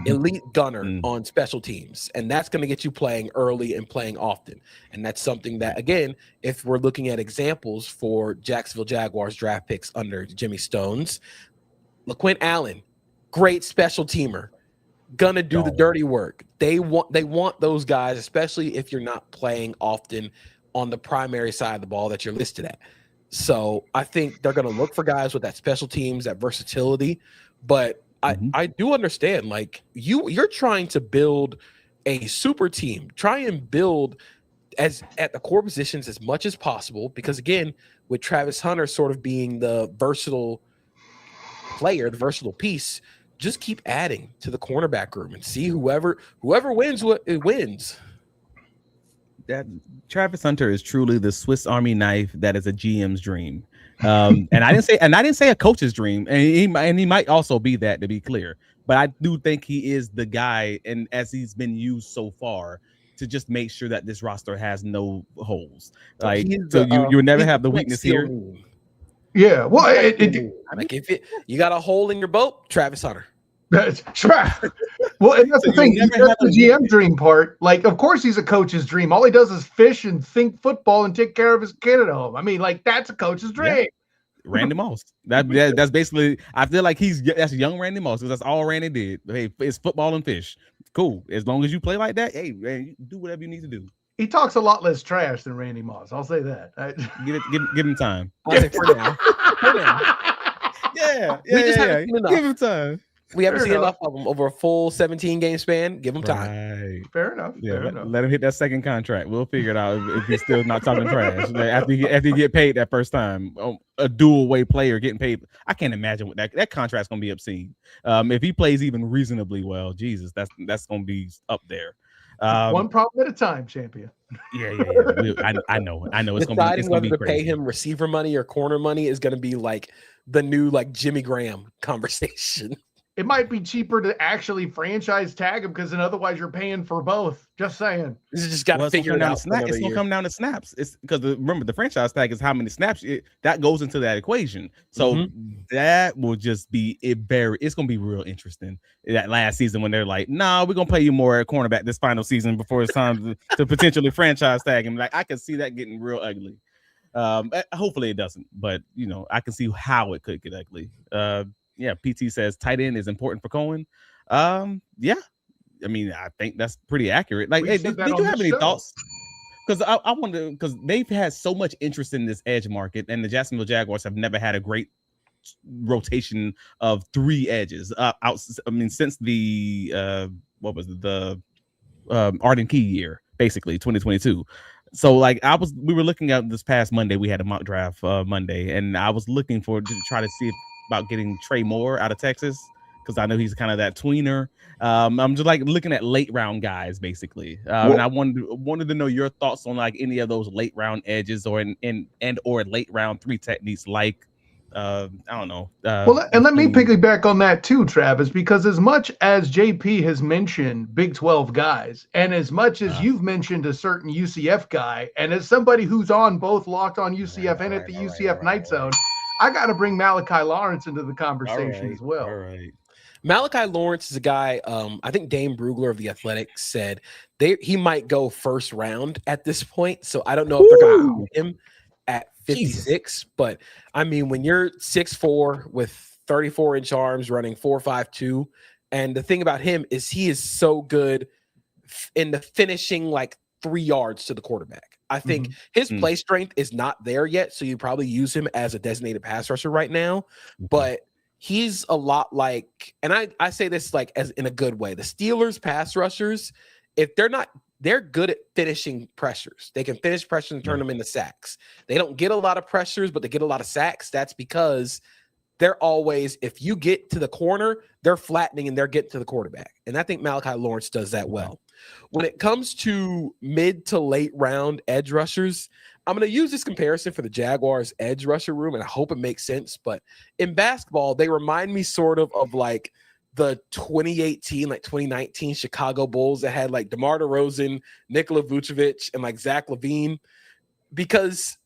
Elite gunner on special teams, and that's going to get you playing early and playing often. And that's something that, again, if we're looking at examples for Jacksonville Jaguars draft picks under Jimmy Stones, LaQuint Allen, great special teamer, gonna do the dirty work. They want those guys, especially if you're not playing often on the primary side of the ball that you're listed at. So I think they're going to look for guys with that special teams, that versatility, but I do understand, like, you're trying to build a super team. Try and build at the core positions as much as possible, because again, with Travis Hunter sort of being the versatile player, the versatile piece, just keep adding to the cornerback room and see whoever wins it wins. That Travis Hunter is truly the Swiss Army knife that is a GM's dream. And I didn't say a coach's dream, and he might also be that, to be clear. But I do think he is the guy, and as he's been used so far, to just make sure that this roster has no holes. Like, so you would never have the weakness here. Yeah, well, like if you got a hole in your boat, Travis Hunter. That's well, and that's the thing. That's the GM dream part. Like, of course, he's a coach's dream. All he does is fish and think football and take care of his kid at home. I mean, like, that's a coach's dream. Yeah. Randy Moss. That's basically. I feel like that's young Randy Moss, because that's all Randy did. Hey, it's football and fish. Cool. As long as you play like that, hey, man, you do whatever you need to do. He talks a lot less trash than Randy Moss. I'll say that. Give him time. I'll say for now. For now. Yeah. We just haven't seen enough. Give him time. We haven't Fair seen enough. enough of him over a full 17 game span. Give him time. Right. Fair enough. Yeah, Fair enough. let him hit that second contract. We'll figure it out if he's still not talking trash. After you get paid that first time, a dual way player getting paid. I can't imagine what that contract's gonna be obscene. If he plays even reasonably well, Jesus, that's gonna be up there. One problem at a time, champion. Yeah. I know. It's Deciding gonna be whether to crazy. pay him receiver money or corner money is going to be like the new like Jimmy Graham conversation. It might be cheaper to actually franchise tag him because then otherwise you're paying for both. Just saying. You just got to figure it out. It's gonna come down to snaps. It's because remember the franchise tag is how many snaps that goes into that equation. So that will just be it's gonna be real interesting. That last season when they're like, "Nah, we're gonna pay you more at cornerback this final season before it's time to potentially franchise tag him." Like I can see that getting real ugly. Hopefully it doesn't, but I can see how it could get ugly. Yeah, PT says tight end is important for Cohen. Yeah. I mean, I think that's pretty accurate. Like, hey, did you have any thoughts? Because I wonder, because they've had so much interest in this edge market, and the Jacksonville Jaguars have never had a great rotation of 3 edges. Since the what was it, the Arden Key year, basically 2022. So like we were looking at this past Monday, we had a mock draft Monday, and I was looking to try to see about getting Trey Moore out of Texas because I know he's kind of that tweener. I'm just like looking at late round guys basically, and I wanted to know your thoughts on like any of those late round edges or or late round 3 techniques like I don't know. And let me piggyback on that too, Travis, because as much as JP has mentioned Big 12 guys, and as much as you've mentioned a certain UCF guy, and as somebody who's on both Locked On UCF and at the UCF Night Zone, I got to bring Malachi Lawrence into the conversation as well. All right. Malachi Lawrence is a guy, I think Dane Brugler of The Athletic said he might go first round at this point. So I don't know if they're going to put him at 56. Jesus. But, I mean, when you're 6'4" with 34-inch arms running 4.52, and the thing about him is he is so good in the finishing like 3 yards to the quarterback. I think his play strength is not there yet, so you probably use him as a designated pass rusher right now. But he's a lot like, and I say this like as in a good way, the Steelers pass rushers, if they're good at finishing pressures. They can finish pressures and turn them into sacks. They don't get a lot of pressures, but they get a lot of sacks. That's because they're always, if you get to the corner, they're flattening and they're getting to the quarterback. And I think Malachi Lawrence does that well. When it comes to mid to late round edge rushers, I'm going to use this comparison for the Jaguars edge rusher room, and I hope it makes sense. But in basketball, they remind me sort of like the 2018, like 2019 Chicago Bulls that had like DeMar DeRozan, Nikola Vucevic, and like Zach LaVine, because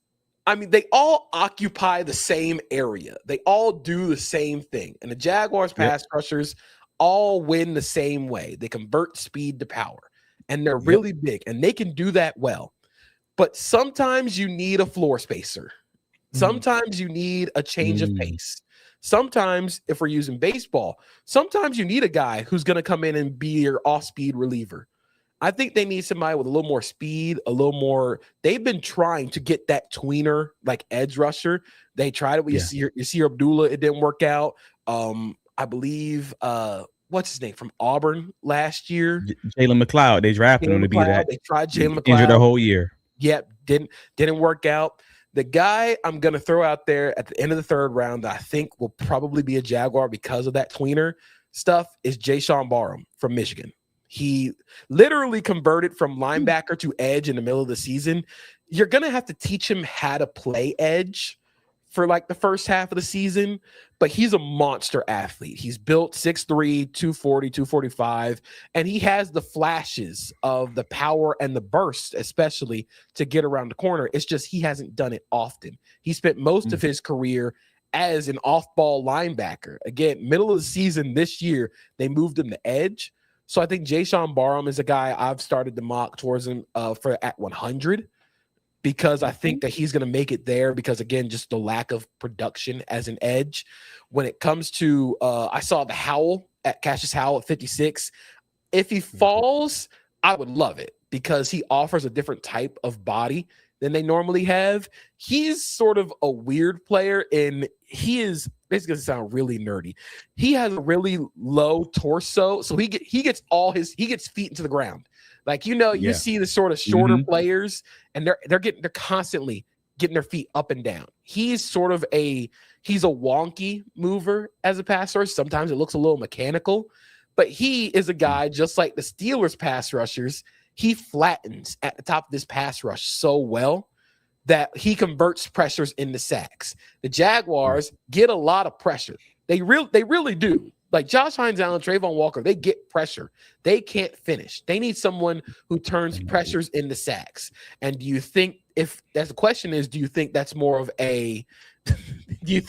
I mean, they all occupy the same area. They all do the same thing. And the Jaguars pass rushers all win the same way. They convert speed to power, and they're really big, and they can do that well. But sometimes you need a floor spacer. Sometimes you need a change of pace. Sometimes, if we're using baseball, sometimes you need a guy who's going to come in and be your off-speed reliever. I think they need somebody with a little more speed, a little more. They've been trying to get that tweener, like edge rusher. They tried it with Yasir Abdullah. It didn't work out. I believe, what's his name from Auburn last year? Jalen McLeod. They drafted him to be that. They tried Jalen McLeod. Injured the whole year. Yep, didn't work out. The guy I'm going to throw out there at the end of the 3rd round that I think will probably be a Jaguar because of that tweener stuff is Jayshawn Barham from Michigan. He literally converted from linebacker to edge in the middle of the season. You're going to have to teach him how to play edge for like the first half of the season, but he's a monster athlete. He's built 6'3", 240, 245, and he has the flashes of the power and the burst, especially to get around the corner. It's just he hasn't done it often. He spent most of his career as an off-ball linebacker. Again, middle of the season this year, they moved him to edge. So I think Jayshawn Barham is a guy I've started to mock towards him for at 100. Because I think that he's going to make it there because, again, just the lack of production as an edge. When it comes to I saw the Howell at Cassius Howell at 56. If he falls, I would love it because he offers a different type of body than they normally have. He's sort of a weird player, and he is, this is going to sound really nerdy. He has a really low torso, so he gets feet into the ground. Like, you see the sort of shorter players, and they're constantly getting their feet up and down. He's a wonky mover as a pass rusher. Sometimes it looks a little mechanical, but he is a guy just like the Steelers pass rushers. He flattens at the top of this pass rush so well that he converts pressures into sacks. The Jaguars get a lot of pressure. They really do. Like Josh Hines-Allen, Trayvon Walker, they get pressure. They can't finish. They need someone who turns pressures into sacks. And do you think the question is, do you think that's more of a you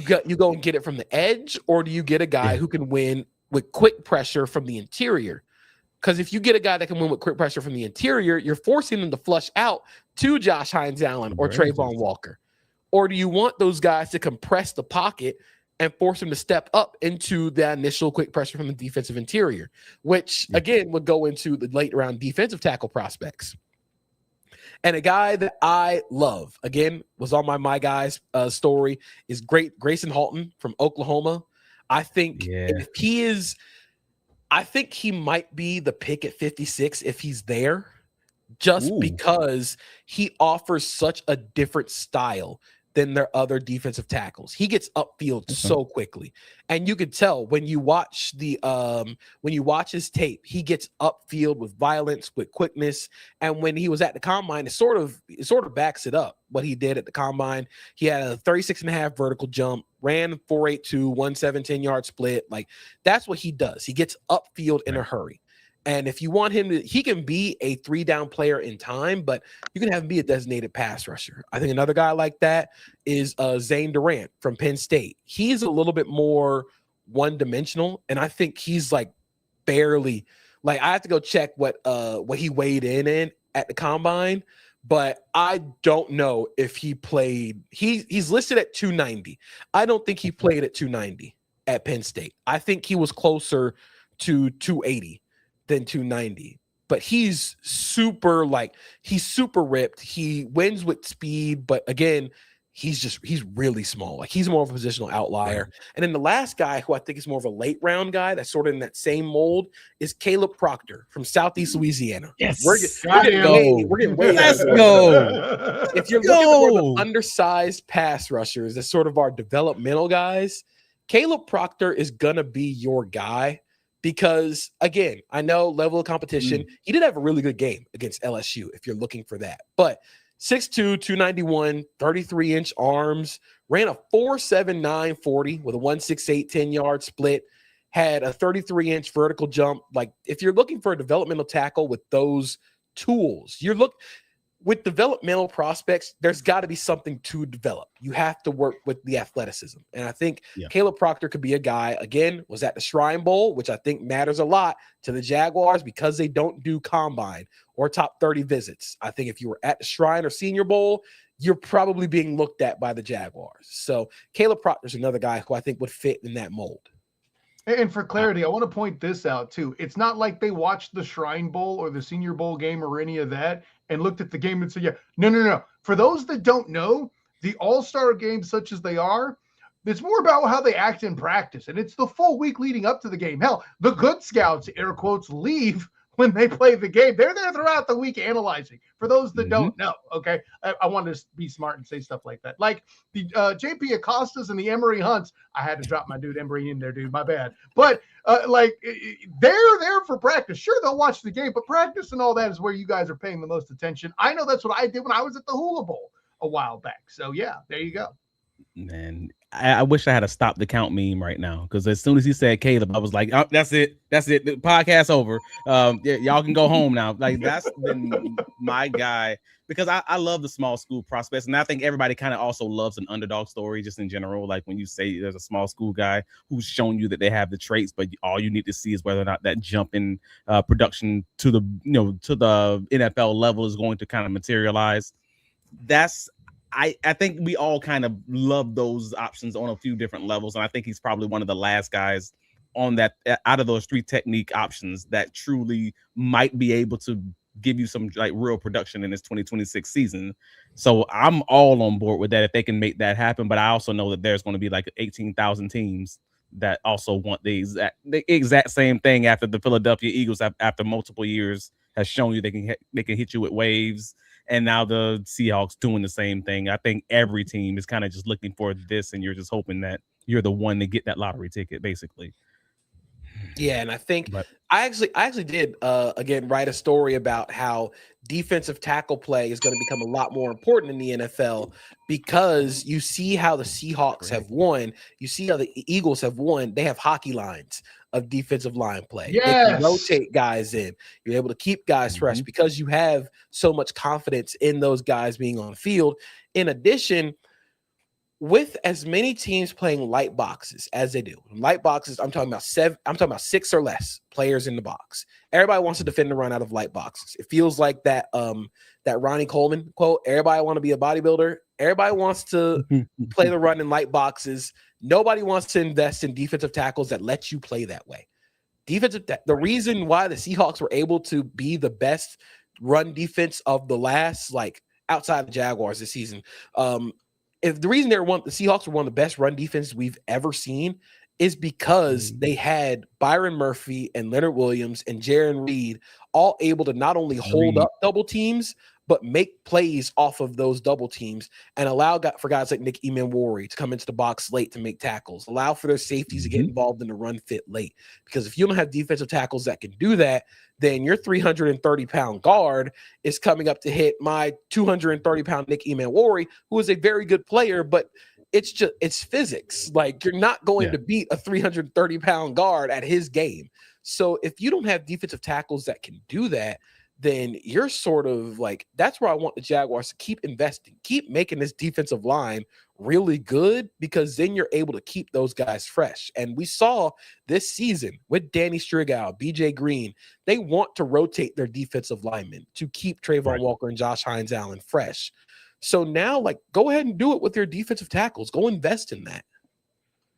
go and get it from the edge, or do you get a guy who can win with quick pressure from the interior? Because if you get a guy that can win with quick pressure from the interior, you're forcing them to flush out to Josh Hines-Allen or Trayvon Walker. Or do you want those guys to compress the pocket and force them to step up into the initial quick pressure from the defensive interior, which, again, would go into the late-round defensive tackle prospects? And a guy that I love, again, was on my guys story, is Grayson Halton from Oklahoma. I think I think he might be the pick at 56 if he's there, just because he offers such a different style than their other defensive tackles. He gets upfield so quickly. And you could tell when you watch his tape, he gets upfield with violence, with quickness. And when he was at the combine, it sort of backs it up. What he did at the combine, he had a 36.5 vertical jump, ran 4.82, 1.7 10-yard split. Like, that's what he does. He gets upfield in a hurry. And if you want him to, he can be a 3-down player in time, but you can have him be a designated pass rusher. I think another guy like that is Zane Durant from Penn State. He's a little bit more one-dimensional, and I think he's like barely, like, I have to go check what he weighed in at the combine, but I don't know if he played. He's listed at 290. I don't think he played at 290 at Penn State. I think he was closer to 280 than 290, but he's super ripped. He wins with speed, but again, he's really small. Like, he's more of a positional outlier. Right. And then the last guy who I think is more of a late round guy that's sort of in that same mold is Caleb Proctor from Southeast Louisiana. Yes, we're getting way Let's go. If you're looking for the undersized pass rushers, that's sort of our developmental guys, Caleb Proctor is gonna be your guy. Because, again, I know level of competition. He did have a really good game against LSU if you're looking for that. But 6'2", 291, 33-inch arms, ran a 4.79 40 with a 1.68 10-yard split, had a 33-inch vertical jump. Like, if you're looking for a developmental tackle with those tools, with developmental prospects, there's got to be something to develop. You have to work with the athleticism. And I think Caleb Proctor could be a guy, again, was at the Shrine Bowl, which I think matters a lot to the Jaguars because they don't do combine or top 30 visits. I think if you were at the Shrine or Senior Bowl, you're probably being looked at by the Jaguars. So Caleb Proctor is another guy who I think would fit in that mold. And for clarity, I want to point this out too. It's not like they watched the Shrine Bowl or the Senior Bowl game or any of that and looked at the game and said, no. For those that don't know, the all-star games such as they are, it's more about how they act in practice. And it's the full week leading up to the game. Hell, the good scouts, air quotes, leave when they play the game. They're there throughout the week analyzing. For those that don't know, okay? I wanted to be smart and say stuff like that. Like the JP Acostas and the Emory Hunts. I had to drop my dude Emory in there, dude. My bad. But they're there for practice. Sure, they'll watch the game, but practice and all that is where you guys are paying the most attention. I know that's what I did when I was at the Hula Bowl a while back. So, yeah, there you go. Man, I wish I had a stop the count meme right now, because as soon as he said Caleb, I was like, oh, that's it. The podcast over. Y'all can go home now. Like, that's been my guy, because I love the small school prospects, and I think everybody kind of also loves an underdog story just in general. Like, when you say there's a small school guy who's shown you that they have the traits, but all you need to see is whether or not that jump in production to the NFL level is going to kind of materialize. I think we all kind of love those options on a few different levels, and I think he's probably one of the last guys on that out of those 3 technique options that truly might be able to give you some like real production in this 2026 season. So I'm all on board with that if they can make that happen. But I also know that there's going to be like 18,000 teams that also want the exact same thing after the Philadelphia Eagles after multiple years has shown you they can hit you with waves. And now the Seahawks doing the same thing. I think every team is kind of just looking for this, and you're just hoping that you're the one to get that lottery ticket, basically. Yeah, and I think I actually did again write a story about how defensive tackle play is going to become a lot more important in the NFL because you see how the Seahawks have won, you see how the Eagles have won. They have hockey lines of defensive line play. Yes. They can rotate guys in. You're able to keep guys fresh because you have so much confidence in those guys being on the field. In addition, with as many teams playing light boxes as they do, light boxes, I'm talking about 6 or less players in the box. Everybody wants to defend the run out of light boxes. It feels like that Ronnie Coleman quote, everybody want to be a bodybuilder. Everybody wants to play the run in light boxes. Nobody wants to invest in defensive tackles that let you play that way. The reason why the Seahawks were able to be the best run defense of the last, like outside the Jaguars this season, if the reason the Seahawks were one of the best run defenses we've ever seen is because they had Byron Murphy and Leonard Williams and Jaron Reed all able to not only hold up double teams, but make plays off of those double teams and allow for guys like Nick Emanwori to come into the box late to make tackles, allow for their safeties to get involved in the run fit late. Because if you don't have defensive tackles that can do that, then your 330-pound guard is coming up to hit my 230-pound Nick Emanwori, who is a very good player, but it's physics. Like, you're not going to beat a 330-pound guard at his game. So if you don't have defensive tackles that can do that, then you're sort of like, that's where I want the Jaguars to keep investing, keep making this defensive line really good, because then you're able to keep those guys fresh. And we saw this season with Danny Strigow, BJ Green, they want to rotate their defensive linemen to keep Trayvon Walker and Josh Hines Allen fresh. So now, like, go ahead and do it with your defensive tackles. Go invest in that.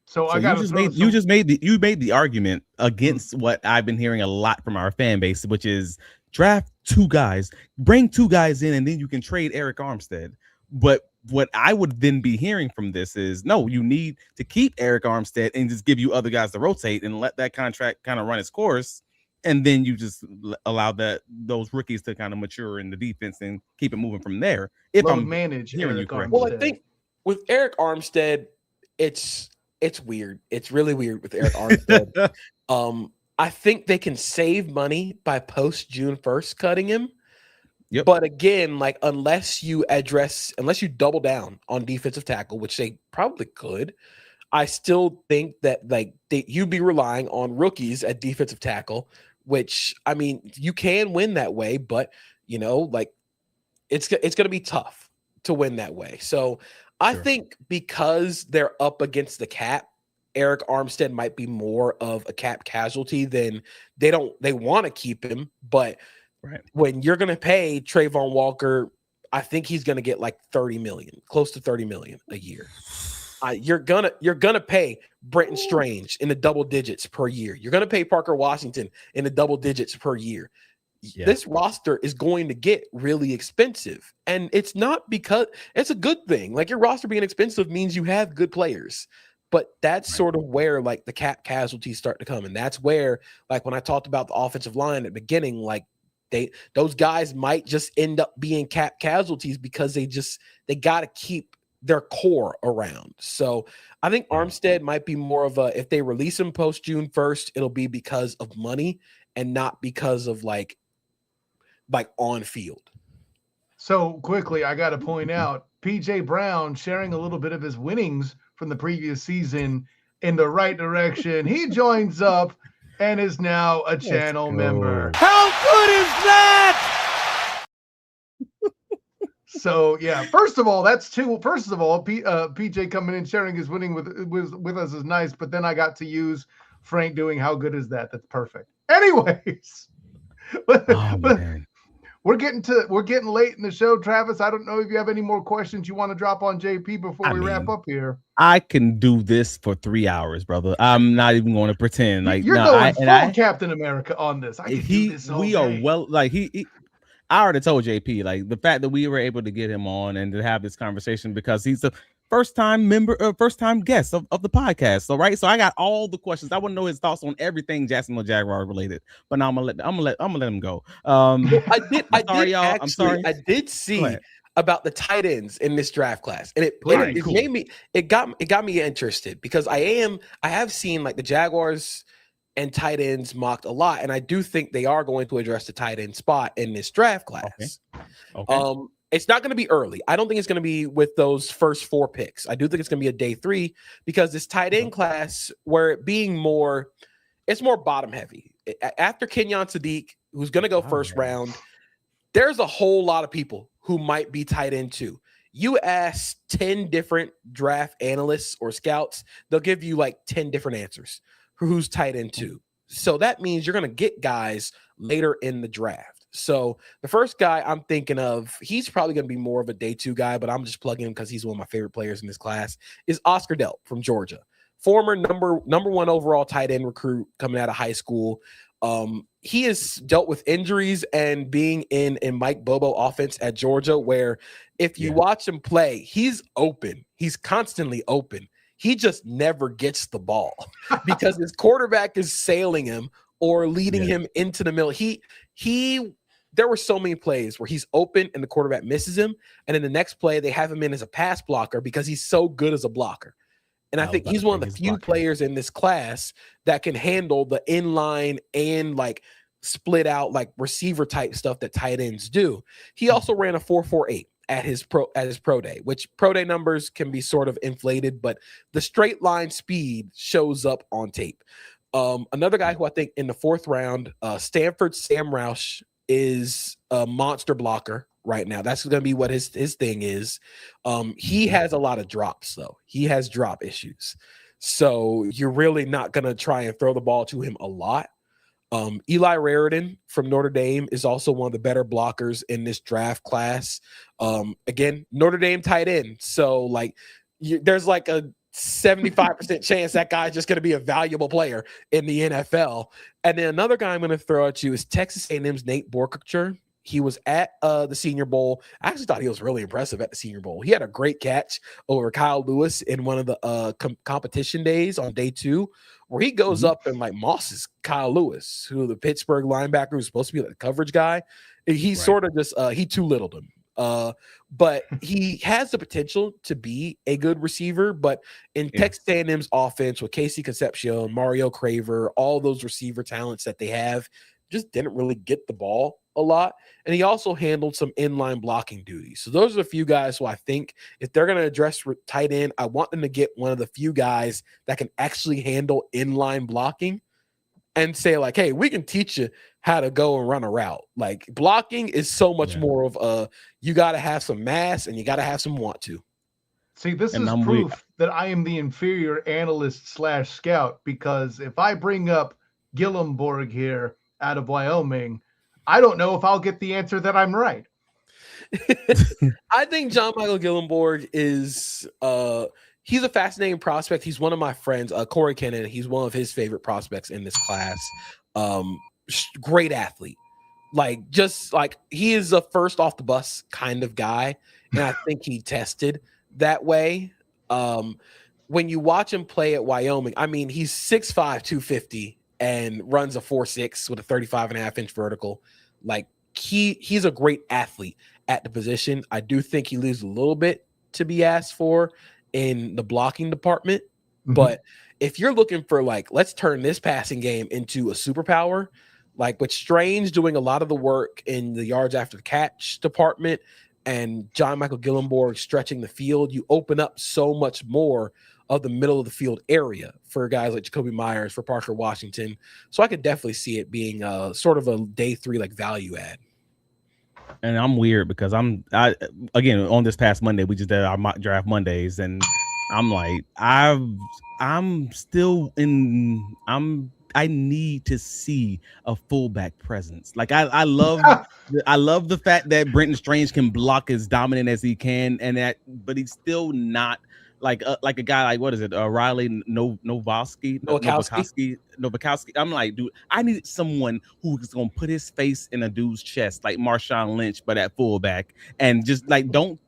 So I got you made the argument against what I've been hearing a lot from our fan base, which is draft 2 guys, bring 2 guys in, and then you can trade Eric Armstead. But what I would then be hearing from this is, no, you need to keep Eric Armstead and just give you other guys to rotate and let that contract kind of run its course. And then you just allow those rookies to kind of mature in the defense and keep it moving from there. If I'm manage hearing you correctly. Well, I think with Eric Armstead, it's weird. It's really weird with Eric Armstead. I think they can save money by post June 1st cutting him. Yep. But again, like, unless you double down on defensive tackle, which they probably could, I still think that you'd be relying on rookies at defensive tackle, which, I mean, you can win that way, but it's going to be tough to win that way. So I think because they're up against the cap, Eric Armstead might be more of a cap casualty than they want to keep him. But when you're going to pay Trayvon Walker, I think he's going to get like $30 million, close to $30 million a year. You're gonna pay Brenton Strange in the double digits per year. You're gonna pay Parker Washington in the double digits per year. Yeah. This roster is going to get really expensive, and it's not because it's a good thing. Like, your roster being expensive means you have good players. But that's sort of where, like, the cap casualties start to come. And that's where, like, when I talked about the offensive line at the beginning, like, those guys might just end up being cap casualties because they got to keep their core around. So I think Armstead might be more of if they release him post June 1st, it'll be because of money and not because of like on field. So quickly, I got to point out PJ Brown sharing a little bit of his winnings from the previous season in the right direction. He joins up and is now a channel member. How good is that? So yeah, first of all, PJ coming in sharing his winning with us is nice, but then I got to use Frank doing how good is that? That's perfect. Anyways, we're getting late in the show, Travis. I don't know if you have any more questions you want to drop on JP before we wrap up here. I can do this for 3 hours, brother. I'm not even going to pretend. Like, you're no, going full Captain America on this. I can do this all we day. are well, like I already told JP, like the fact that we were able to get him on and to have this conversation because he's the first time guest of the podcast. So right. So I got all the questions. I want to know his thoughts on everything Jacksonville Jaguar related. But now I'm gonna let him go. I'm sorry. I did see about the tight ends in this draft class, and it got me interested because I have seen like the Jaguars and tight ends mocked a lot, and I do think they are going to address the tight end spot in this draft class. Okay. It's not going to be early. I don't think it's going to be with those first 4 picks. I do think it's going to be a day 3 because this tight end class, where it being it's more bottom heavy. After Kenyon Sadiq, who's going to go first round, there's a whole lot of people who might be tight end too. You ask 10 different draft analysts or scouts, they'll give you like 10 different answers for who's tight end too. So that means you're going to get guys later in the draft. So the first guy I'm thinking of, he's probably going to be more of a day 2 guy, but I'm just plugging him because he's one of my favorite players in this class, is Oscar Delp from Georgia. Former number 1 overall tight end recruit coming out of high school. He has dealt with injuries and being in Mike Bobo offense at Georgia, where if you watch him play, he's open. He's constantly open. He just never gets the ball because his quarterback is sailing him or leading him into the middle. There were so many plays where he's open and the quarterback misses him. And in the next play, they have him in as a pass blocker because he's so good as a blocker. And I think he's one of the few players in this class that can handle the inline and like split out like receiver type stuff that tight ends do. He also ran a 4.48 at his pro day, which pro day numbers can be sort of inflated, but the straight line speed shows up on tape. Another guy who I think in the 4th round, Stanford Sam Roush, is a monster blocker right now. That's going to be what his thing is. He has a lot of drops though. He has drop issues. So you're really not going to try and throw the ball to him a lot. Eli Raridan from Notre Dame is also one of the better blockers in this draft class. Again, Notre Dame tight end. So like there's like a 75% chance that guy's just going to be a valuable player in the NFL. And then another guy I'm going to throw at you is Texas A&M's Nate Borkacher. He was at the Senior Bowl. I actually thought he was really impressive at the Senior Bowl. He had a great catch over Kyle Lewis in one of the competition days on day 2, where he goes up and like mosses Kyle Lewis, who the Pittsburgh linebacker who's supposed to be like the coverage guy. He sort of just he too littled him. But he has the potential to be a good receiver. But in Texas A&M's offense with Casey Concepcion, Mario Craver, all those receiver talents that they have, just didn't really get the ball a lot. And he also handled some inline blocking duties. So those are a few guys who I think if they're going to address tight end, I want them to get one of the few guys that can actually handle inline blocking and say like, hey, we can teach you how to go and run a route. Like blocking is so much more of you got to have some mass and you got to have some want to. See, this is proof that I am the inferior analyst / scout, because if I bring up Gillenborg here out of Wyoming, I don't know if I'll get the answer that I'm right. I think John Michael Gillenborg is he's a fascinating prospect. He's one of my friends, Corey Kennan. He's one of his favorite prospects in this class. Great athlete. Like, just like he is a first off the bus kind of guy. And I think he tested that way. When you watch him play at Wyoming, I mean, he's 6'5", 250 and runs a 4.6 with a 35.5-inch vertical. Like he's a great athlete at the position. I do think he leaves a little bit to be asked for in the blocking department. But if you're looking for like, let's turn this passing game into a superpower, like with Strange doing a lot of the work in the yards after the catch department and John Michael Gillenborg stretching the field, you open up so much more of the middle of the field area for guys like Jacoby Myers, for Parker Washington. So I could definitely see it being sort of a day 3 like value add. And I'm weird because I again on this past Monday we just did our mock draft Mondays, and I'm like I I need to see a fullback presence. Like I love the fact that Brenton Strange can block as dominant as he can, but he's still not like a guy like, what is it, Riley Novakowski. I'm like, dude, I need someone who's gonna put his face in a dude's chest like Marshawn Lynch, but at fullback, and just like don't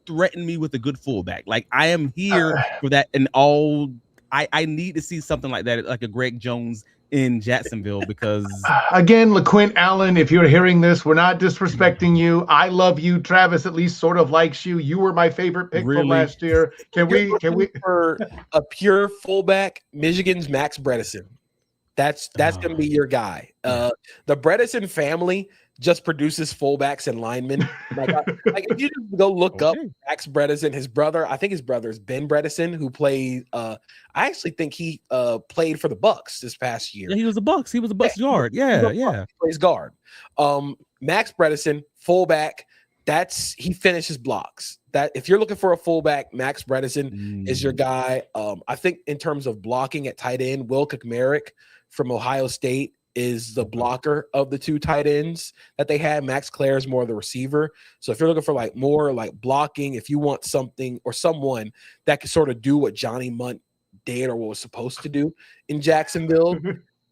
threaten me with a good fullback. Like, I am here for that, and all I need to see something like that, like a Greg Jones in Jacksonville, because again, LaQuint Allen, if you're hearing this, we're not disrespecting you. I love you. Travis at least sort of likes you. You were my favorite pick from last year. Can we for a pure fullback? Michigan's Max Bredesen. That's gonna be your guy. The Bredesen family just produces fullbacks and linemen. Like if you just go look up Max Bredesen, his brother, I think his brother is Ben Bredesen, who played. I actually think he played for the Bucks this past year. Yeah, he was a Bucks. He was a Bucks guard. Yeah. He plays guard. Max Bredesen, fullback. He finishes blocks. That if you're looking for a fullback, Max Bredesen is your guy. I think in terms of blocking at tight end, Will Kachmarek from Ohio State is the blocker of the two tight ends that they had. Max Clare is more the receiver. So if you're looking for like more like blocking, if you want something or someone that can sort of do what Johnny Munt did or what was supposed to do in Jacksonville,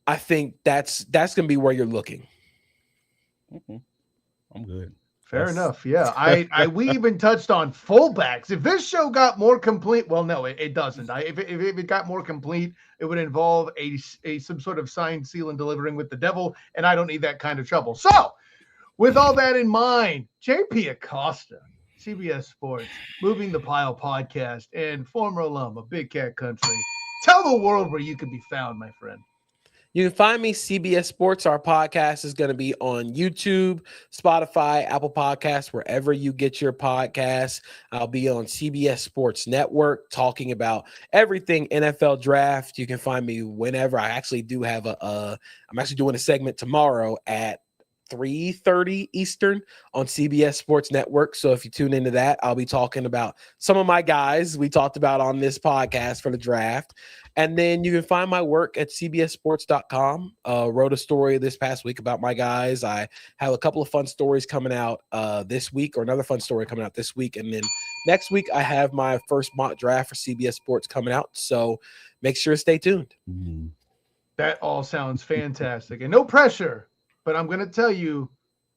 I think that's going to be where you're looking. I'm good. Fair enough. Yeah. We even touched on fullbacks. If this show got more complete, well, no, it doesn't. If it got more complete, it would involve some sort of signed, seal, and delivering with the devil, and I don't need that kind of trouble. So, with all that in mind, JP Acosta, CBS Sports, Moving the Pile podcast, and former alum of Big Cat Country, tell the world where you can be found, my friend. You can find me, CBS Sports. Our podcast is going to be on YouTube, Spotify, Apple Podcasts, wherever you get your podcasts. I'll be on CBS Sports Network talking about everything NFL Draft. You can find me whenever. I actually do have I'm actually doing a segment tomorrow at 3:30 Eastern on CBS Sports Network. So if you tune into that, I'll be talking about some of my guys we talked about on this podcast for the draft. And then you can find my work at cbssports.com. Wrote a story this past week about my guys. I have a couple of fun stories coming out this week, or another fun story coming out this week. And then next week, I have my first mock draft for CBS Sports coming out. So make sure to stay tuned. That all sounds fantastic. And no pressure, but I'm going to tell you,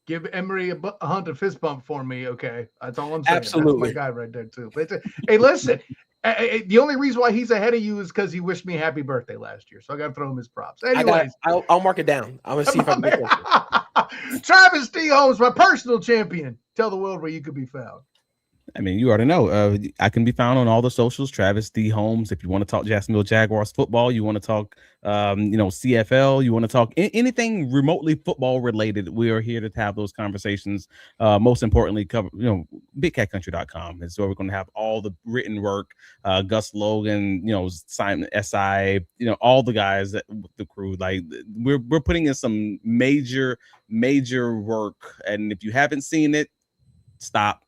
give Emery a Hunt a fist bump for me, okay? That's all I'm saying. Absolutely. That's my guy right there, too. But hey, listen. The only reason why he's ahead of you is because he wished me happy birthday last year. So I got to throw him his props. Anyways, I'll mark it down. I'm going to see if I can get closer. Travis T. Holmes, my personal champion. Tell the world where you could be found. I mean, you already know. I can be found on all the socials, Travis D. Holmes. If you want to talk Jacksonville Jaguars football, you want to talk, CFL, you want to talk anything remotely football related, we are here to have those conversations. Most importantly, cover, BigCatCountry.com is where we're going to have all the written work. Gus Logan, Simon SI, all the guys the crew. Like we're putting in some major work, and if you haven't seen it, stop.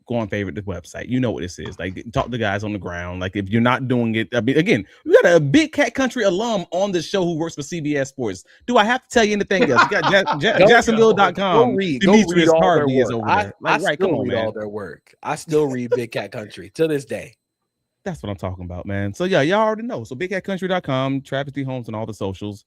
Go and favorite the website. You know what this is. Like, talk to guys on the ground. Like, if you're not doing it, I mean, again, we got a Big Cat Country alum on the show who works for CBS Sports. Do I have to tell you anything else? You got Jacksonville.com. Go read all their work. Over there. I still read all their work. I still read Big Cat Country to this day. That's what I'm talking about, man. So yeah, y'all already know. So BigCatCountry.com, Travis D. Holmes on all the socials.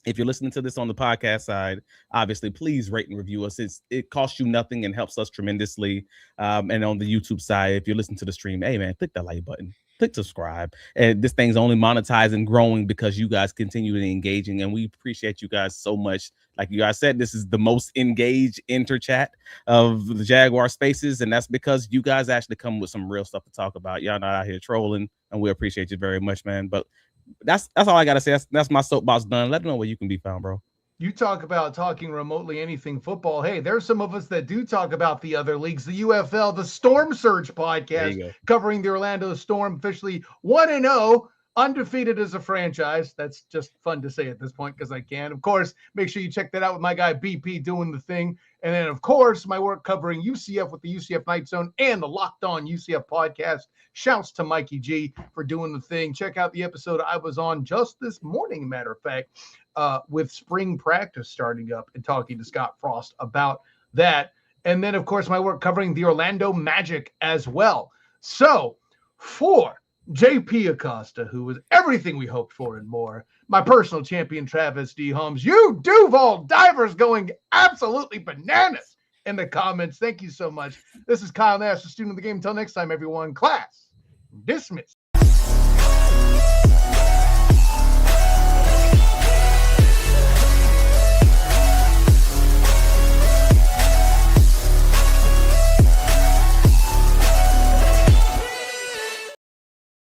If you're listening to this on the podcast side, obviously, please rate and review us. It costs you nothing and helps us tremendously. And on the YouTube side, if you're listening to the stream, hey, man, click that like button. Click subscribe. And this thing's only monetizing and growing because you guys continue to engaging. And we appreciate you guys so much. Like you guys said, this is the most engaged chat of the Jaguar spaces. And that's because you guys actually come with some real stuff to talk about. Y'all not out here trolling. And we appreciate you very much, man. But that's all I gotta say. That's my soapbox done. Let me know where you can be found, bro. You talk about talking remotely anything football. Hey, there's some of us that do talk about the other leagues, the UFL, the Storm Surge podcast, covering the Orlando Storm, officially 1-0, undefeated as a franchise. That's just fun to say at this point because I can. Of course, make sure you check that out with my guy BP doing the thing And then, of course, my work covering UCF with the UCF Night Zone and the Locked On UCF podcast. Shouts to Mikey G for doing the thing. Check out the episode I was on just this morning, matter of fact, with spring practice starting up and talking to Scott Frost about that. And then, of course, my work covering the Orlando Magic as well. So for JP Acosta, who was everything we hoped for and more, my personal champion, Travis D. Holmes, you Duval divers going absolutely bananas in the comments. Thank you so much. This is Kyle Nash, the student of the game. Until next time, everyone, class dismissed.